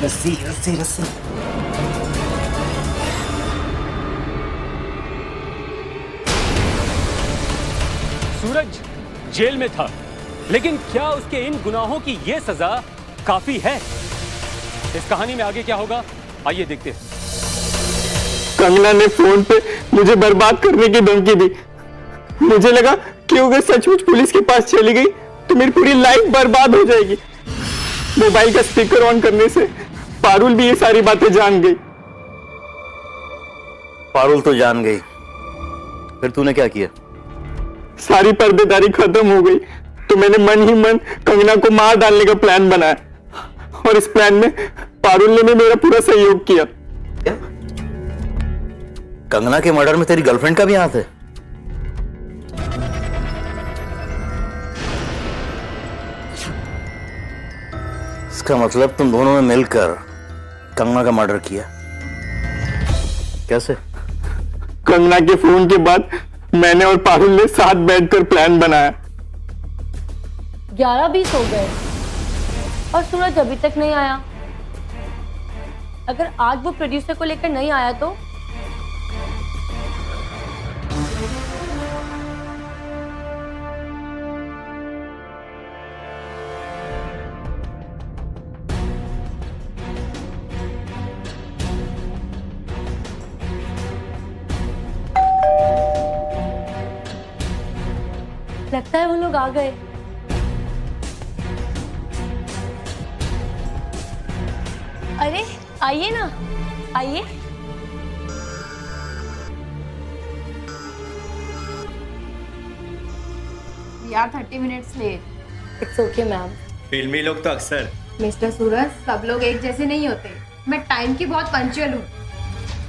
रस्सी रस्सी रस्सी। सूरज जेल में था, लेकिन क्या उसके इन गुनाहों की ये सजा काफी है? इस कहानी में आगे क्या होगा, आइए देखते हैं। कंगना ने फोन पे मुझे बर्बाद करने की धमकी दी। मुझे लगा कि अगर सचमुच पुलिस के पास चली गई तो मेरी पूरी लाइफ बर्बाद हो जाएगी। मोबाइल का स्पीकर ऑन करने से पारुल भी ये सारी बातें जान गई। पारुल तो जान गई, फिर तूने क्या किया? सारी पर्देदारी खत्म हो गई तो मैंने मन ही मन कंगना को मार डालने का प्लान बनाया, और इस प्लान में पारुल ने भी मेरा पूरा सहयोग किया। क्या? कंगना के मर्डर में तेरी गर्लफ्रेंड का भी हाथ है? इसका मतलब तुम दोनों ने मिलकर कंगना का मर्डर किया। कैसे? कंगना के फोन के बाद मैंने और पारुल ने साथ बैठकर प्लान बनाया। 11-20 हो गए और सूरज अभी तक नहीं आया। अगर आज वो प्रोड्यूसर को लेकर नहीं आया तो? लगता है वो लोग आ गए। अरे आइए ना, आइए। We are 30 minutes late. It's okay ma'am. फिल्मी लोग तो अक्सर। मिस्टर सूरज, सब लोग एक जैसे नहीं होते। मैं टाइम की बहुत पंक्चुअल हूँ,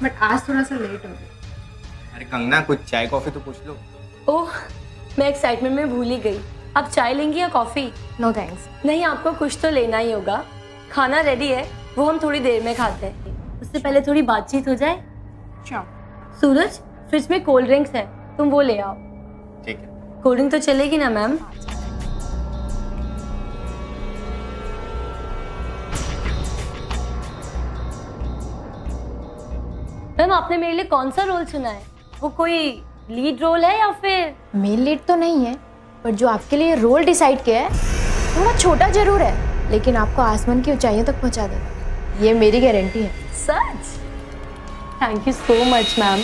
बट आज थोड़ा सा लेट हो गया। अरे कंगना, कुछ चाय कॉफी तो पूछ लो। ओह, मैं एक्साइटमेंट में भूल ही गई। आप चाय लेंगी या कॉफी? No thanks. नहीं, आपको कुछ तो लेना ही होगा। खाना रेडी है, वो हम थोड़ी देर में खाते हैं। उससे पहले थोड़ी बातचीत हो जाए। श्योर। सूरज, फ्रिज में कोल्ड ड्रिंक्स है, तुम वो ले आओ। ठीक है। कोल्ड ड्रिंक तो चलेगी ना मैम? मैम, आपने मेरे लिए कौन सा रोल चुना है? वो कोई लीड रोल है या फिर? मेन लीड तो नहीं है, पर जो आपके लिए रोल डिसाइड किया है थोड़ा छोटा जरूर है, लेकिन आपको आसमान की ऊंचाइयों तक पहुंचा देगा, ये मेरी गारंटी है। सच? Thank you so much ma'am.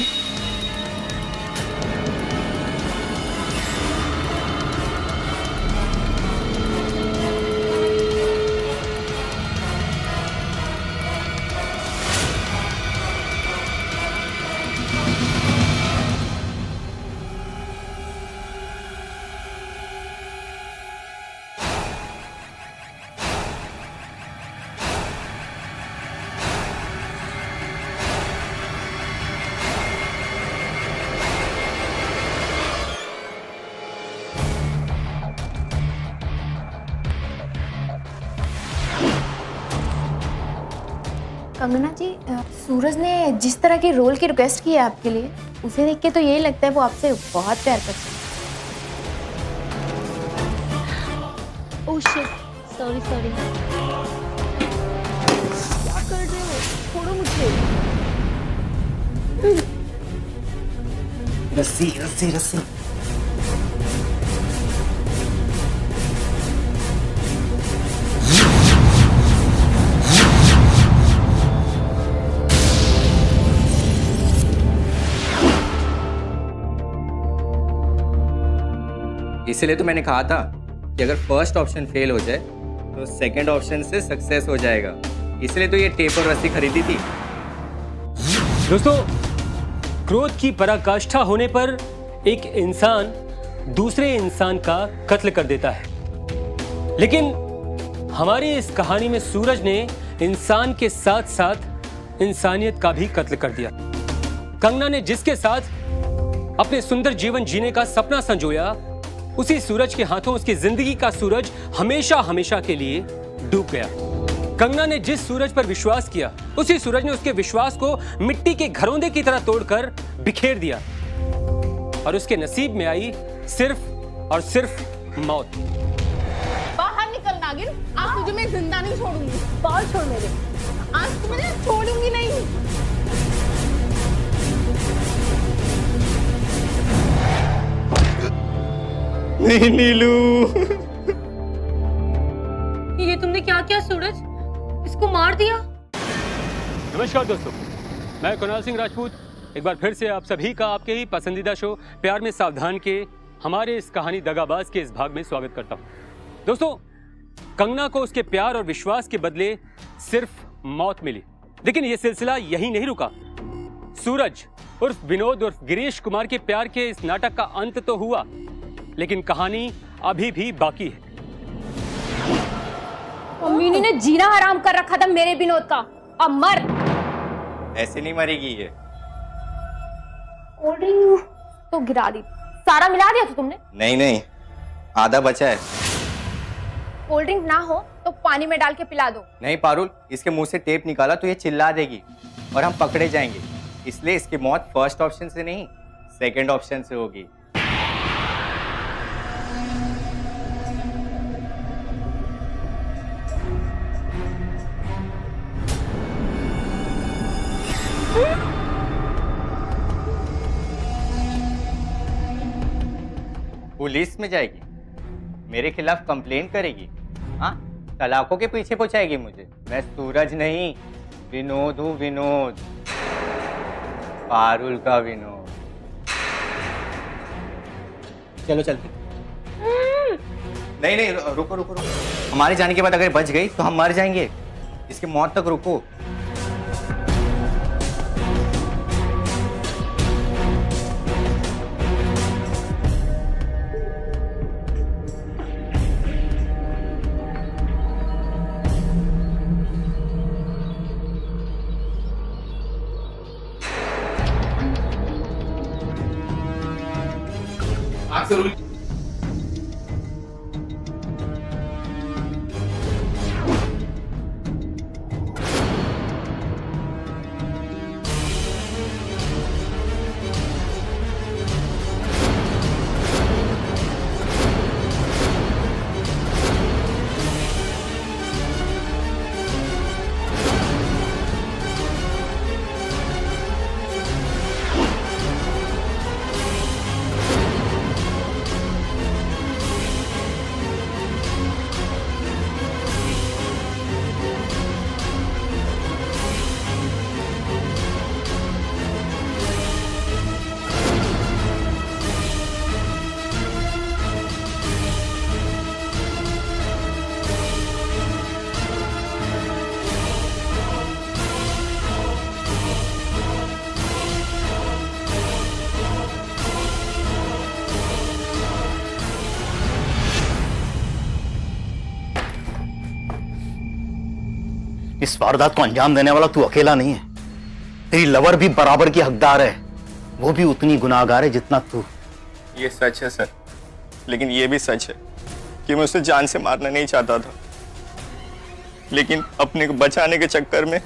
Kangana ji, Suraj ने जिस तरह की रोल की रिक्वेस्ट की है आपके लिए, उसे देख के तो यही लगता है वो आपसे बहुत प्यार करता है। Oh shit, sorry sorry. क्या कर रहे हो? छोड़ो मुझे। रस्सी रस्सी रस्सी। इसलिए तो मैंने कहा था कि अगर फर्स्ट ऑप्शन फेल हो जाए तो सेकंड ऑप्शन से सक्सेस हो जाएगा। इसलिए तो ये टेप और रस्सी खरीदी थी। दोस्तों, क्रोध की पराकाष्ठा होने पर एक इंसान दूसरे इंसान का कत्ल कर देता है, लेकिन हमारी इस कहानी में सूरज ने इंसान के साथ साथ इंसानियत का भी कत्ल कर दिया। कंगना ने जिसके साथ अपने सुंदर जीवन जीने का सपना संजोया, उसी सूरज के हाथों उसकी जिंदगी का सूरज हमेशा हमेशा के लिए डूब गया। कंगना ने जिस सूरज पर विश्वास किया, उसी सूरज ने उसके विश्वास को मिट्टी के घरौंदे की तरह तोड़कर बिखेर दिया, और उसके नसीब में आई सिर्फ और सिर्फ मौत। बाहर निकल नागिन, आज तुझे मैं जिंदा नहीं छोड़ूंगी। बाल छोड़ मेरे। आज तुम्हें ना छोड़ूंगी नहीं। नहीं नीलू। ये तुमने क्या किया सूरज? इसको मार दिया? नमस्कार दोस्तों, मैं कुणाल सिंह राजपूत एक बार फिर से आप सभी का आपके ही पसंदीदा शो प्यार में सावधान के हमारे इस कहानी दगाबाज के इस भाग में स्वागत करता हूं। दोस्तों, कंगना को उसके प्यार और विश्वास के बदले सिर्फ मौत मिली, लेकिन यह सिलसिला यही नहीं रुका। सूरज उर्फ विनोद उर्फ गिरीश कुमार के प्यार के इस नाटक का अंत तो हुआ, लेकिन कहानी अभी भी बाकी है। मम्मी ने जीना हराम कर रखा था मेरे विनोद का, अब मर। ऐसे नहीं मरेगी ये। कोल्ड ड्रिंक तो गिरा दी, सारा मिला दिया था तुमने? नहीं नहीं, आधा बचा है। कोल्ड ड्रिंक ना हो तो पानी में डाल के पिला दो। नहीं पारुल, इसके मुंह से टेप निकाला तो ये चिल्ला देगी और हम पकड़े जाएंगे, इसलिए इसकी मौत फर्स्ट ऑप्शन से नहीं सेकंड ऑप्शन से होगी। पुलिस में जाएगी, मेरे खिलाफ कंप्लेंट करेगी, हाँ तलाकों के पीछे पहुंचाएगी मुझे। मैं सूरज नहीं, विनोद हूँ, विनोद, पारुल का विनोद। चलो चलते। नहीं नहीं, रुको रुको रुको, हमारे जाने के बाद अगर बच गई तो हम मर जाएंगे, इसकी मौत तक रुको। इस वारदात को अंजाम देने वाला तू अकेला नहीं है, तेरी लवर भी बराबर की हकदार है, वो भी उतनी गुनाहगार है जितना तू। ये सच है सर, लेकिन ये भी सच है कि मैं उसे जान से मारना नहीं चाहता था, लेकिन अपने को बचाने के चक्कर में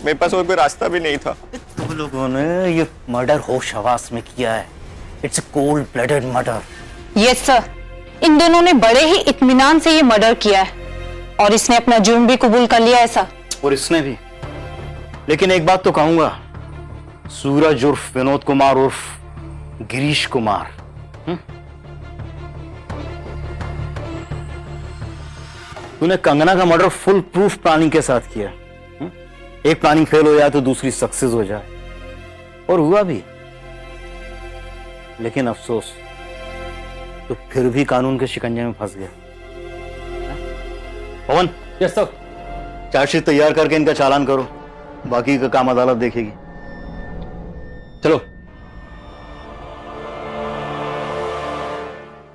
मेरे पास और कोई रास्ता भी नहीं था। तुम लोगों ने ये मर्डर होश हवास में किया है। It's a cold blooded murder. Yes sir, इन दोनों ने बड़े ही इत्मीनान से ये मर्डर किया है और इसने अपना जुर्म भी कबूल कर लिया है सर। और इसने भी, लेकिन एक बात तो कहूंगा, सूरज उर्फ विनोद कुमार उर्फ गिरीश कुमार, तूने कंगना का मर्डर फुल प्रूफ प्लानिंग के साथ किया। एक प्लानिंग फेल हो जाए तो दूसरी सक्सेस हो जाए, और हुआ भी। लेकिन अफसोस, तो फिर भी कानून के शिकंजे में फंस गया। पवन, यस सर। चार्जशीट तैयार करके इनका चालान करो, बाकी का काम अदालत देखेगी। चलो।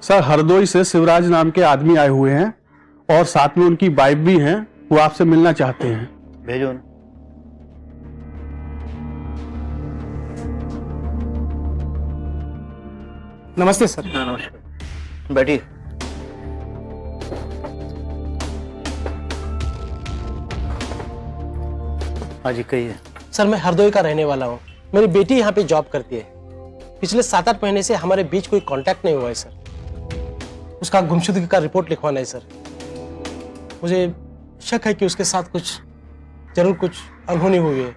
सर, हरदोई से शिवराज नाम के आदमी आए हुए हैं और साथ में उनकी वाइफ भी हैं, वो आपसे मिलना चाहते हैं। भेजो ना। नमस्ते सर। नमस्कार, बैठिए। हाँ जी, कहिए। सर, मैं हरदोई का रहने वाला हूँ। मेरी बेटी यहाँ पे जॉब करती है। पिछले 7-8 महीने से हमारे बीच कोई कांटेक्ट नहीं हुआ है सर। उसका गुमशुदगी का रिपोर्ट लिखवाना है सर। मुझे शक है कि उसके साथ कुछ जरूर कुछ अनहोनी हुई है।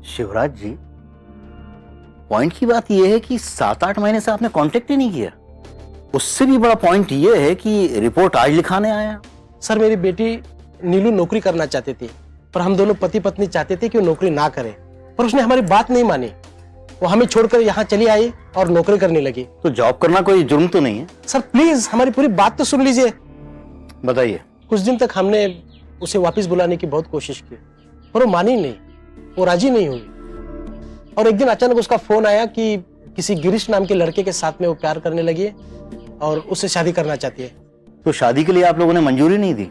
शिवराज जी, पॉइंट की बात यह है कि 7-8 महीने से आपने कांटेक्ट ही नहीं किया। उससे भी बड़ा पॉइंट यह है कि रिपोर्ट आज लिखाने आया। सर, मेरी बेटी नीलू नौकरी करना चाहती थी, पर हम दोनों पति पत्नी चाहते थे कि वो नौकरी ना करे, पर उसने हमारी बात नहीं मानी। वो हमें छोड़कर यहाँ चली आई और नौकरी करने लगी। तो जॉब करना कोई जुर्म तो नहीं है? सर प्लीज हमारी पूरी बात तो सुन लीजिए। बताइए। कुछ दिन तक हमने उसे वापस बुलाने की बहुत कोशिश की, पर वो मानी नहीं, वो राजी नहीं हुई। और एक दिन अचानक उसका फोन आया कि किसी गिरीश नाम के लड़के के साथ में वो प्यार करने लगी है और उससे शादी करना चाहती है। तो शादी के लिए आप लोगों ने मंजूरी नहीं दी?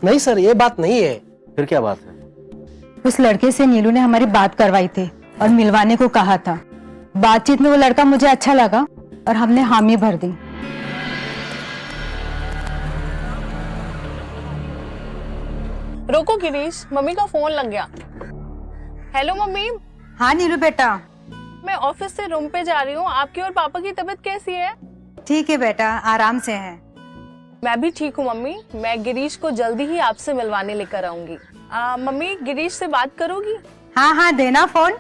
नहीं सर, ये बात नहीं है। फिर क्या बात है? उस लड़के से नीलू ने हमारी बात करवाई थी और मिलवाने को कहा था। बातचीत में वो लड़का मुझे अच्छा लगा और हमने हामी भर दी। रोको गिरीश, मम्मी का फोन लग गया। Hello mummy. हाँ नीलू बेटा। मैं ऑफिस से रूम पे जा रही हूँ। आपकी और पापा की तबीयत कैसी है? ठीक है बेटा, आराम से है। मैं भी ठीक हूँ मम्मी। मैं गिरीश को जल्दी ही आपसे मिलवाने लेकर आऊंगी। मम्मी, गिरीश से बात करोगी? हाँ हाँ, देना फोन।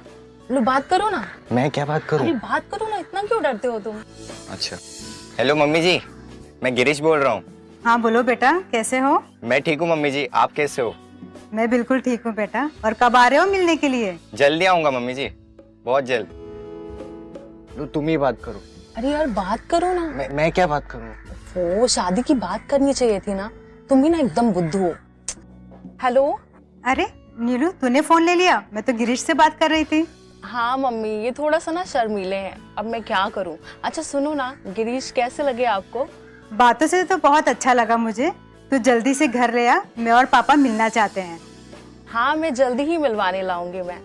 लो बात करो ना। मैं क्या बात करूं? अरे बात करो ना, इतना क्यों डरते हो तुम? अच्छा। हेलो मम्मी जी, मैं गिरीश बोल रहा हूँ। हाँ बोलो बेटा, कैसे हो? मैं ठीक हूँ मम्मी जी, आप कैसे हो? मैं बिल्कुल ठीक हूँ बेटा। और कब आ रहे हो मिलने के लिए? जल्दी आऊंगा मम्मी जी, बहुत जल्द। लो तुम ही बात करो। अरे यार बात करो ना। मैं क्या बात करूँ? वो शादी की बात करनी चाहिए थी ना। तुम भी ना एकदम बुद्धू हो। हेलो। अरे नीलू, तूने फोन ले लिया? मैं तो गिरीश से बात कर रही थी। हाँ मम्मी, ये थोड़ा सा ना शर्मीले हैं। अब मैं क्या करूँ। अच्छा सुनो ना, गिरीश कैसे लगे आपको? बातों से तो बहुत अच्छा लगा मुझे। तू जल्दी से घर ले आ, मैं और पापा मिलना चाहते हैं। हाँ मैं जल्दी ही मिलवाने लाऊंगी मैं।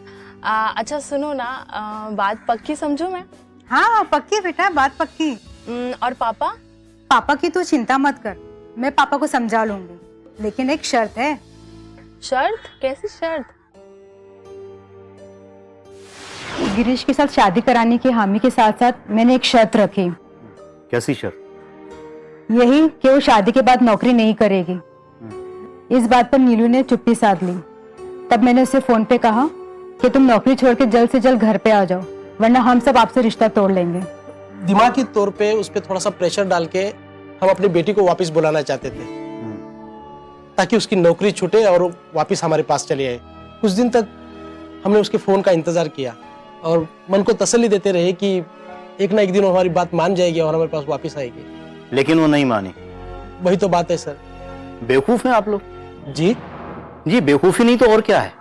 अच्छा सुनो ना, बात पक्की समझो मैं? हाँ पक्की बेटा, बात पक्की। और पापा? पापा की तू चिंता मत कर, मैं पापा को समझा लूंगी, लेकिन एक शर्त है। शर्त? कैसी शर्त? गिरीश के साथ शादी कराने की हामी के साथ साथ मैंने एक शर्त रखी। कैसी शर्त? यही कि वो शादी के बाद नौकरी नहीं करेगी। इस बात पर नीलू ने चुप्पी साध ली। तब मैंने उसे फोन पे कहा कि तुम नौकरी छोड़ के जल्द से जल्द घर पे आ जाओ, वरना हम सब आपसे रिश्ता तोड़ लेंगे। दिमागी तौर पे उस पर थोड़ा सा प्रेशर डाल के हम अपनी बेटी को वापस बुलाना चाहते थे, ताकि उसकी नौकरी छूटे और वो वापस हमारे पास चली आए। कुछ दिन तक हमने उसके फोन का इंतजार किया और मन को तसल्ली देते रहे कि एक ना एक दिन हमारी बात मान जाएगी और हमारे पास वापस आएगी। लेकिन वो नहीं मानी। वही तो बात है सर। बेवकूफ हैं आप लोग। जी जी, बेवकूफी नहीं तो और क्या है।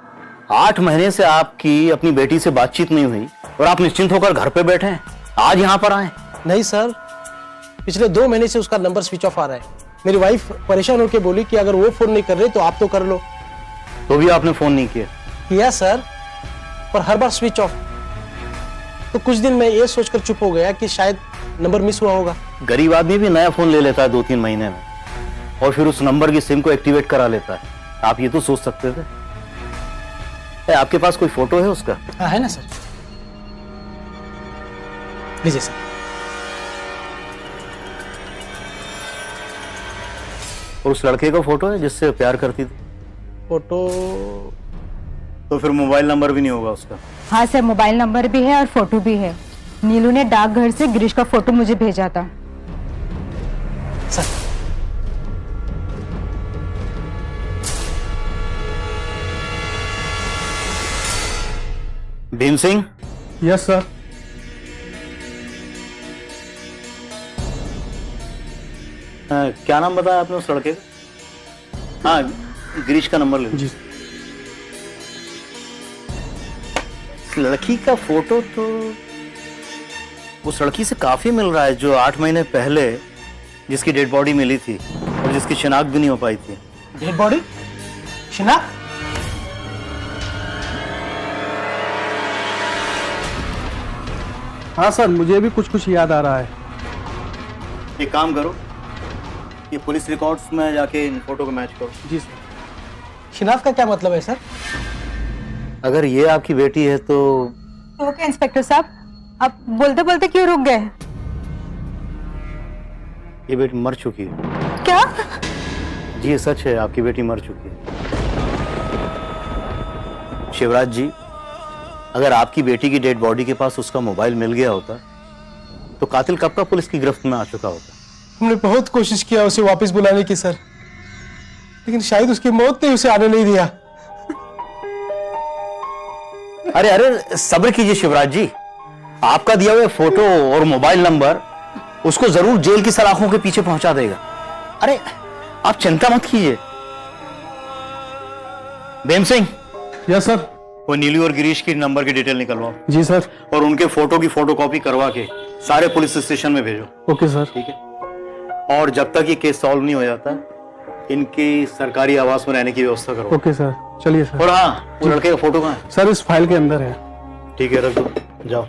8 महीने से आपकी अपनी बेटी से बातचीत नहीं हुई और आप निश्चिंत होकर घर पे बैठे हैं, आज यहाँ पर आए। नहीं सर, पिछले 2 महीने से उसका नंबर स्विच ऑफ आ रहा है। मेरी वाइफ परेशान होकर बोली कि अगर वो फोन नहीं कर रहे तो आप तो कर लो। तो भी आपने फोन नहीं किया? किया सर, पर हर बार स्विच ऑफ। तो कुछ दिन मैं ये सोचकर चुप हो गया कि शायद नंबर मिस हुआ होगा। गरीब आदमी भी नया फोन ले लेता है 2-3 महीने में और फिर उस नंबर की सिम को एक्टिवेट करा लेता है। आप ये तो सोच सकते थे। आपके पास कोई फोटो है उसका? हाँ है ना सर, लीजिए सर। और उस लड़के का फोटो है जिससे प्यार करती थी? फोटो? तो फिर मोबाइल नंबर भी नहीं होगा उसका? हाँ सर, मोबाइल नंबर भी है और फोटो भी है। नीलू ने डाकघर से गिरीश का फोटो मुझे भेजा था। Sir Bhim Singh. Yes sir. क्या नाम बताया आपने उस लड़के का? हाँ, गिरीश का नंबर ले लो। जी। लड़की का फोटो तो उस लड़की से काफी मिल रहा है जो 8 महीने पहले जिसकी डेड बॉडी मिली थी और जिसकी शिनाख्त भी नहीं हो पाई थी। Dead body? शिनाख्त? हाँ सर, मुझे भी कुछ कुछ याद आ रहा है। एक काम करो, ये पुलिस रिकॉर्ड्स में जाके इन फोटो को मैच करो। जी सर। शिनाख्त का क्या मतलब है सर? अगर ये आपकी बेटी है तो ओके इंस्पेक्टर साहब, आप बोलते बोलते क्यों रुक गए? ये बेटी मर चुकी है। क्या? जी ये सच है, आपकी बेटी मर चुकी है। शिवराज जी, अगर आपकी बेटी की डेड बॉडी के पास उसका मोबाइल मिल गया होता तो कातिल कब का पुलिस की गिरफ्त में आ चुका होता। हमने बहुत कोशिश किया उसे वापस बुलाने की सर, लेकिन शायद उसकी मौत ने उसे आने नहीं दिया। अरे अरे सब्र कीजिए शिवराज जी, आपका दिया हुआ फोटो और मोबाइल नंबर उसको जरूर जेल की सलाखों के पीछे पहुंचा देगा। अरे आप चिंता मत कीजिए। भीम सिंह। Yes sir. वो नीलू और गिरीश की नंबर की डिटेल निकलवाओ। जी सर। और उनके फोटो की फोटोकॉपी करवा के सारे पुलिस स्टेशन में भेजो। Okay sir. ठीक है। और जब तक ये केस सॉल्व नहीं हो जाता इनकी सरकारी आवास में रहने की व्यवस्था करो। ओके सर, चलिए सर। और हाँ, वो लड़के का फोटो कहाँ है? सर इस फाइल के अंदर है। ठीक है, रख दो, जाओ।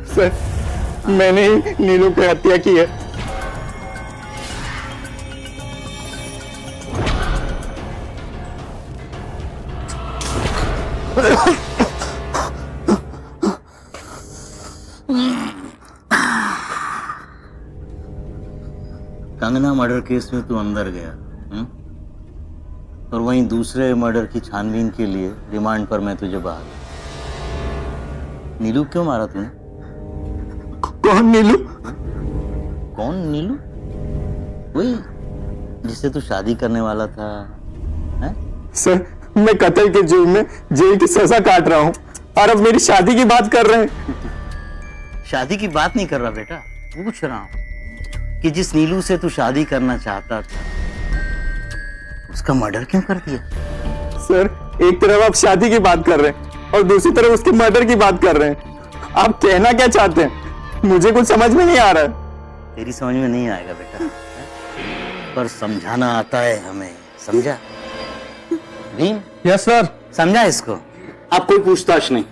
सर, मैंने ही नीलू की हत्या की है। कंगना मर्डर केस में तू अंदर गया, और वहीं दूसरे मर्डर की छानबीन के लिए रिमांड पर मैं तुझे बाहर। नीलू क्यों मारा तूने? कौन नीलू? कौन नीलू? वही जिससे तू शादी करने वाला था, है? सर, मैं कत्ल के जुर्म में जेल की सजा काट रहा हूँ और अब मेरी शादी की बात कर रहे हैं। शादी की बात नहीं कर रहा बेटा, पूछ रहा हूँ कि जिस नीलू से तू शादी करना चाहता था उसका मर्डर क्यों कर दिया? सर, एक तरफ आप शादी की बात कर रहे हैं और दूसरी तरफ उसके मर्डर की बात कर रहे हैं। आप कहना क्या चाहते हैं? मुझे कुछ समझ में नहीं आ रहा है। तेरी समझ में नहीं आएगा बेटा, पर समझाना आता है हमें, समझा? भीम। Yes sir. समझा इसको? अब कोई पूछताछ नहीं,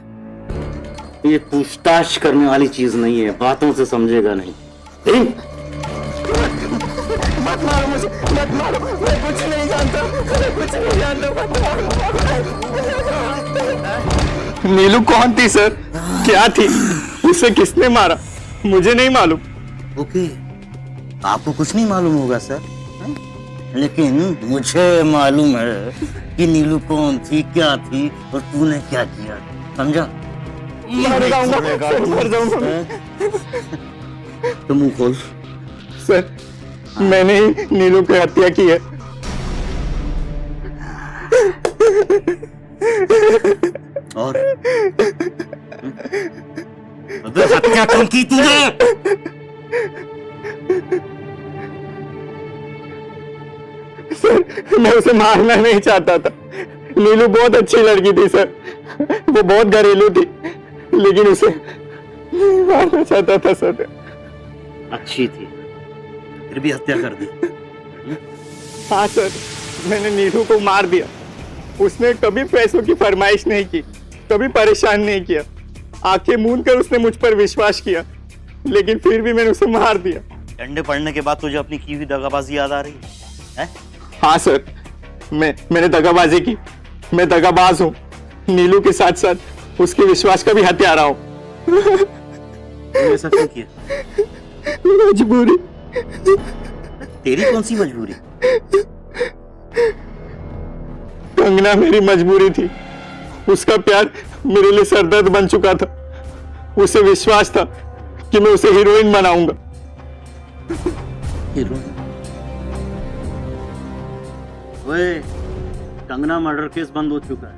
ये पूछताछ करने वाली चीज नहीं है, बातों से समझेगा नहीं। भीम। मत मारो मुझे, मत मारो, मैं कुछ नहीं जानता, मैं कुछ नहीं जानता, मत मारो। नीलू कौन थी सर? क्या थी? उसे किसने मारा? मुझे नहीं मालूम। ओके, आपको कुछ नहीं मालूम होगा सर, लेकिन मुझे मालूम है कि नीलू कौन थी, क्या थी और तूने क्या किया, समझा? मर जाऊंगा, मर जाऊंगा। तो मुंह खोल। सर, मैंने ही नीलू की हत्या की है। और हत्या क्यों की तूने? सर, मैं उसे मारना नहीं चाहता था। नीलू बहुत अच्छी लड़की थी सर, वो बहुत घरेलू थी, लेकिन उसे मारना चाहता था सर। अच्छी थी, फिर भी हत्या कर दी। हाँ सर, मैंने नीलू को मार दिया। उसने कभी पैसों की फरमाइश नहीं की, कभी परेशान नहीं किया। आंखें मूंद कर उसने मुझ पर विश्वास किया, लेकिन फिर भी मैंने उसे मार दिया। डंडे पड़ने के बाद तुझे अपनी की हुई दगाबाजी याद आ रही है? हाँ सर, मैंने दगाबाजी की। मैं दगाबाज हूँ, नीलू के साथ साथ उसके विश्वास का भी हत्यारा हूँ। ऐसा क्यों किया? मजबूरी। तेरी कौन सी मजबूरी? कंगना मेरी मजबूरी थी। उसका प्यार मेरे लिए सरदर्द बन चुका था। उसे विश्वास था कि मैं उसे हीरोइन बनाऊंगा। हीरोइन? ओए, कंगना मर्डर केस बंद हो चुका है,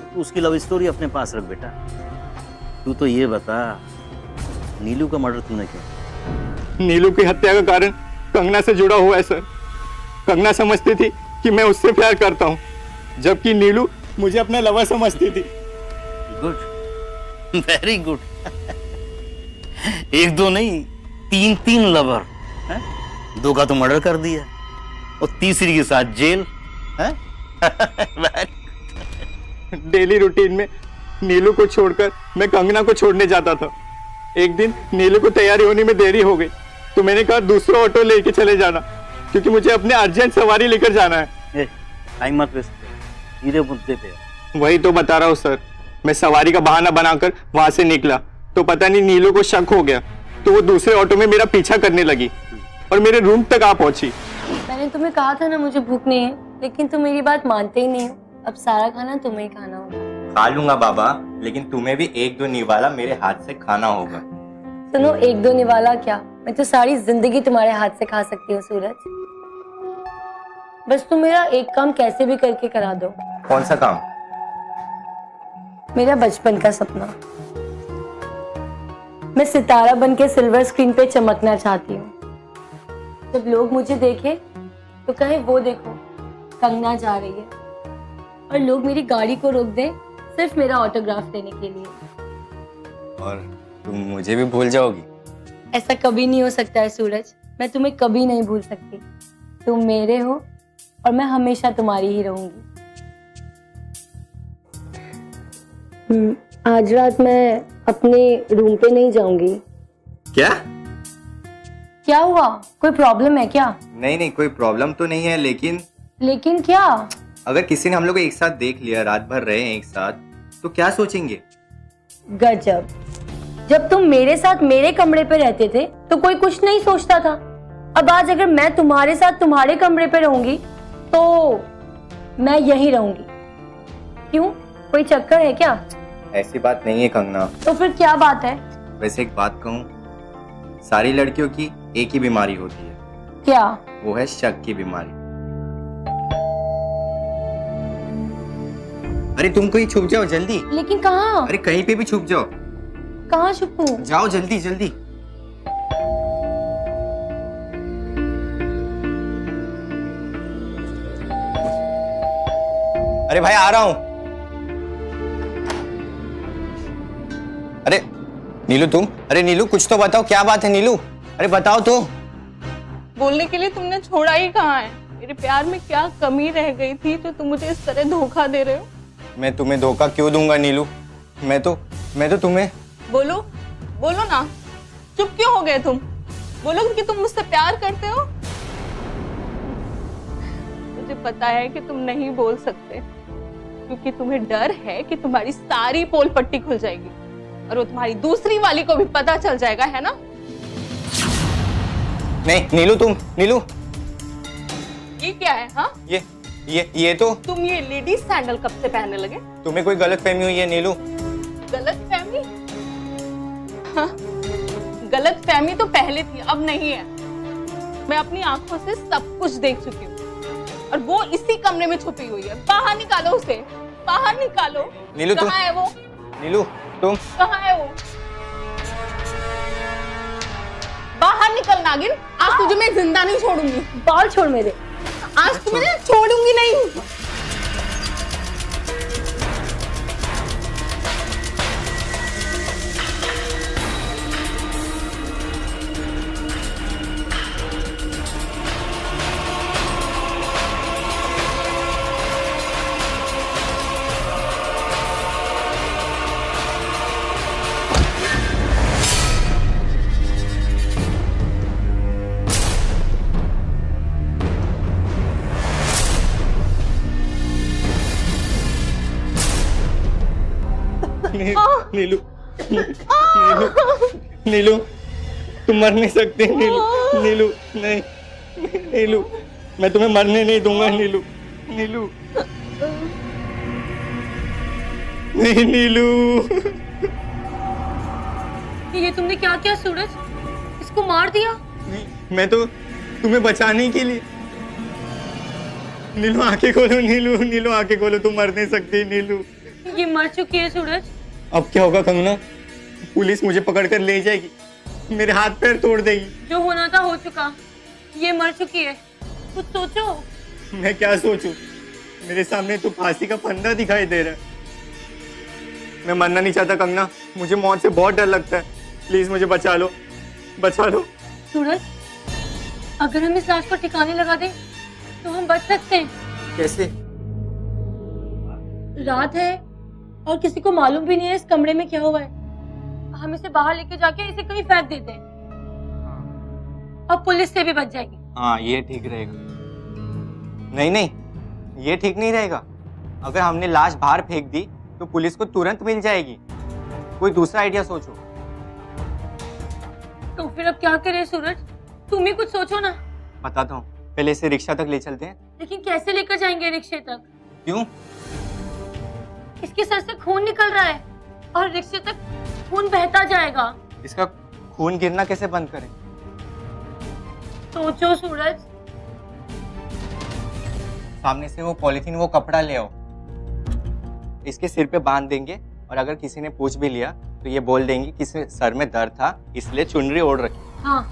तो उसकी लव स्टोरी अपने पास रख बेटा। तू तो ये बता, नीलू का मर्डर तूने किया? नीलू की हत्या का कारण कंगना से जुड़ा हुआ है सर। कंगना समझती थी कि मैं उससे प्यार करता हूँ, जबकि नीलू मुझे अपना लवर समझती थी। Good, very good. एक दो नहीं, तीन तीन लवर, दो का तो मर्डर कर दिया और तीसरी के साथ जेल। डेली रूटीन में नीलू को छोड़कर मैं कंगना को छोड़ने जाता था। एक दिन नीलू को तैयारी होने में देरी हो गई, तो मैंने कहा दूसरा ऑटो लेके चले जाना, क्योंकि मुझे अपने अर्जेंट सवारी लेकर जाना है। टाइम मत वेस्ट कर, सीधे मुद्दे पे। वही तो बता रहा हूँ सर, मैं सवारी का बहाना बनाकर वहां से निकला तो पता नहीं नीलू को शक हो गया, तो वो दूसरे ऑटो में मेरा पीछा करने लगी और मेरे रूम तक आ पहुंची। मैंने तुम्हें कहा था ना मुझे भूख नहीं है, लेकिन तुम मेरी बात मानते ही नहीं हो। अब सारा खाना तुम्हें ही खाना होगा। खा लूंगा बाबा, लेकिन तुम्हें भी एक दो निवाला मेरे हाथ से खाना होगा। सुनो, एक दो निवाला क्या, मैं तो सारी जिंदगी तुम्हारे हाथ से खा सकती हूँ सूरज। बस तुम मेरा एक काम कैसे भी करके करा दो। कौन सा काम? मेरा बचपन का सपना, मैं सितारा बन के सिल्वर स्क्रीन पे चमकना चाहती हूँ। जब लोग मुझे देखें तो कहे वो देखो कंगना जा रही है, और लोग मेरी गाड़ी को रोक दें सिर्फ मेरा ऑटोग्राफ लेने के लिए। और तुम मुझे भी भूल जाओगी? ऐसा कभी नहीं हो सकता है सूरज, मैं तुम्हें कभी नहीं भूल सकती। तुम मेरे हो और मैं हमेशा तुम्हारी ही रहूंगी। आज रात मैं अपने रूम पे नहीं जाऊंगी। क्या? क्या हुआ, कोई प्रॉब्लम है क्या? नहीं नहीं, कोई प्रॉब्लम तो नहीं है, लेकिन क्या? अगर किसी ने हम लोग को एक साथ देख लिया, रात भर रहे हैं एक साथ, तो क्या सोचेंगे? गजब, जब तुम मेरे साथ मेरे कमरे पे रहते थे तो कोई कुछ नहीं सोचता था। अब आज अगर मैं तुम्हारे साथ तुम्हारे कमरे पे रहूंगी तो मैं यहीं रहूंगी। क्यों, कोई चक्कर है क्या? ऐसी बात नहीं है कंगना। तो फिर क्या बात है? वैसे एक बात कहूँ, सारी लड़कियों की एक ही बीमारी होती है। क्या? वो है शक की बीमारी। अरे तुम कहीं छुप जाओ जल्दी। लेकिन कहाँ? अरे कहीं पे भी छुप जाओ। कहाँ छुपूं? जाओ जल्दी जल्दी। अरे भाई आ रहा हूं। अरे नीलू तुम, अरे नीलू कुछ तो बताओ, क्या बात है नीलू? अरे बताओ तो। बोलने के लिए तुमने छोड़ा ही कहाँ है? मेरे प्यार में क्या कमी रह गई थी जो तुम मुझे इस तरह धोखा दे रहे हो? मैं तुम्हें धोखा क्यों दूंगा नीलू? मैं तो तुम्हें। बोलो बोलो ना, चुप क्यों हो गए तुम? बोलो कि तुम मुझसे प्यार करते हो। मुझे पता है कि तुम नहीं बोल सकते, क्योंकि तुम्हें डर है कि तुम्हारी सारी पोल पट्टी खुल जाएगी और वो तुम्हारी दूसरी वाली को भी पता चल जाएगा, है ना? नहीं नीलू नीलू ये क्या है? हाँ, ये तो तुम ये लेडीज सैंडल कब से पहनने लगे? तुम्हें कोई गलतफहमी हुई है नीलू? गलतफहमी? हाँ, गलतफहमी तो पहले थी, अब नहीं है। मैं अपनी आंखों से सब कुछ देख चुकी हूँ और वो इसी कमरे में छुपी हुई है। बाहर निकालो उसे, बाहर निकालो। नीलू कहाँ है वो? नीलू तुम कहाँ है वो? बाहर निकल नागिन, आज तुझे मैं जिंदा नहीं छोड़ूंगी। बाल छोड़ मेरे, आज तुम्हें छोड़ूंगी नहीं। नीलू नीलू नीलू तुम मर नहीं सकते नीलू। नीलू नहीं, नीलू मैं तुम्हें मरने नहीं दूंगा नीलू। नीलू नहीं नीलू। ये तुमने क्या किया सूरज? इसको मार दिया? मैं तो तुम्हें बचाने के लिए। नीलू आंखें खोलो, नीलू नीलू आंखें खोलो, तुम मर नहीं सकती नीलू। ये मर चुकी है सूरज। अब क्या होगा कंगना? पुलिस मुझे पकड़ कर ले जाएगी, मेरे हाथ पैर तोड़ देगी। जो होना था हो चुका, ये मर चुकी है, कुछ सोचो। मैं क्या सोचूं? मेरे सामने तो फांसी का फंदा दिखाई दे रहा है। मैं मरना नहीं चाहता कंगना, मुझे मौत से बहुत डर लगता है। प्लीज मुझे बचा लो, बचा लो। सूरज, अगर हम इस लाश को ठिकाने लगा दें तो हम बच सकते हैं। कैसे? रात है और किसी को मालूम भी नहीं है इस कमरे में क्या हुआ है। हम इसे बाहर लेके जाके इसे कहीं फेंक देते हैं। और पुलिस से भी बच जाएगी। हाँ ये ठीक रहेगा। नहीं नहीं, ये ठीक नहीं रहेगा। अगर हमने लाश बाहर फेंक दी तो पुलिस को तुरंत मिल जाएगी। कोई दूसरा आइडिया सोचो। तो फिर अब क्या करें सूरज, तुम ही कुछ सोचो ना। बताता हूँ, पहले इसे रिक्शा तक ले चलते हैं। लेकिन कैसे लेकर जाएंगे रिक्शे तक? क्यों? इसके सर से खून निकल रहा है और रिक्शे तक खून बहता जाएगा। इसका खून गिरना कैसे बंद करें? सोचो सूरज। सामने से वो पॉलीथीन, वो कपड़ा ले आओ, इसके सिर पे बांध देंगे और अगर किसी ने पूछ भी लिया तो ये बोल देंगे कि सर में दर्द था इसलिए चुनरी ओढ़ रखी। हाँ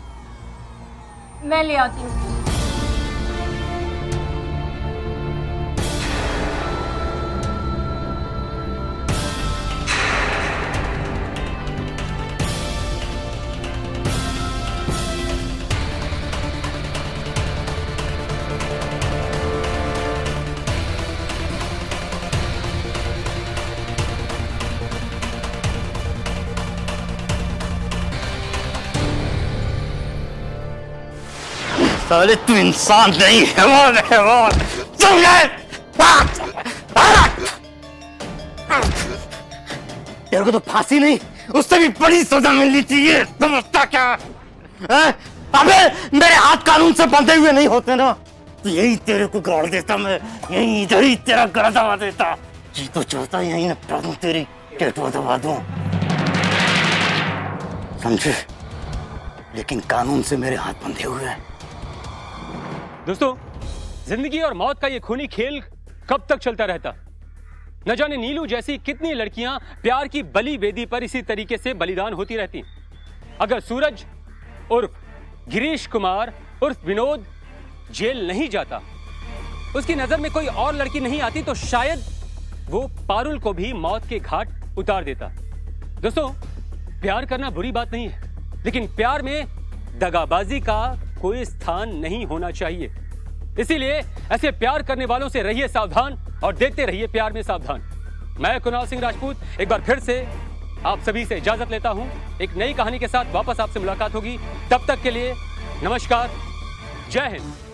मैं ले आती हूँ। साले तू इंसान नहीं, हैवान हैवान समझे? तेरे को तो फांसी नहीं, उससे भी बड़ी सजा मिलनी चाहिए। समझता क्या है? अबे मेरे हाथ कानून से बंधे हुए नहीं होते ना, तो यही तेरे को गाड़ देता मैं, यही इधर ही तेरा गला दबा देता। जी तो चाहता यही निपटा दूं, तेरी टेटवा दबा दूं, समझे? लेकिन कानून से मेरे हाथ बंधे हुए हैं। दोस्तों, जिंदगी और मौत का ये खूनी खेल कब तक चलता रहता? न जाने नीलू जैसी कितनी लड़कियां प्यार की बलि वेदी पर इसी तरीके से बलिदान होती रहती। अगर सूरज उर्फ गिरीश कुमार उर्फ विनोद जेल नहीं जाता, उसकी नजर में कोई और लड़की नहीं आती, तो शायद वो पारुल को भी मौत के घाट उतार देता। दोस्तों, प्यार करना बुरी बात नहीं है, लेकिन प्यार में दगाबाजी का कोई स्थान नहीं होना चाहिए। इसीलिए ऐसे प्यार करने वालों से रहिए सावधान और देखते रहिए प्यार में सावधान। मैं कुणाल सिंह राजपूत एक बार फिर से आप सभी से इजाजत लेता हूं। एक नई कहानी के साथ वापस आपसे मुलाकात होगी। तब तक के लिए नमस्कार, जय हिंद।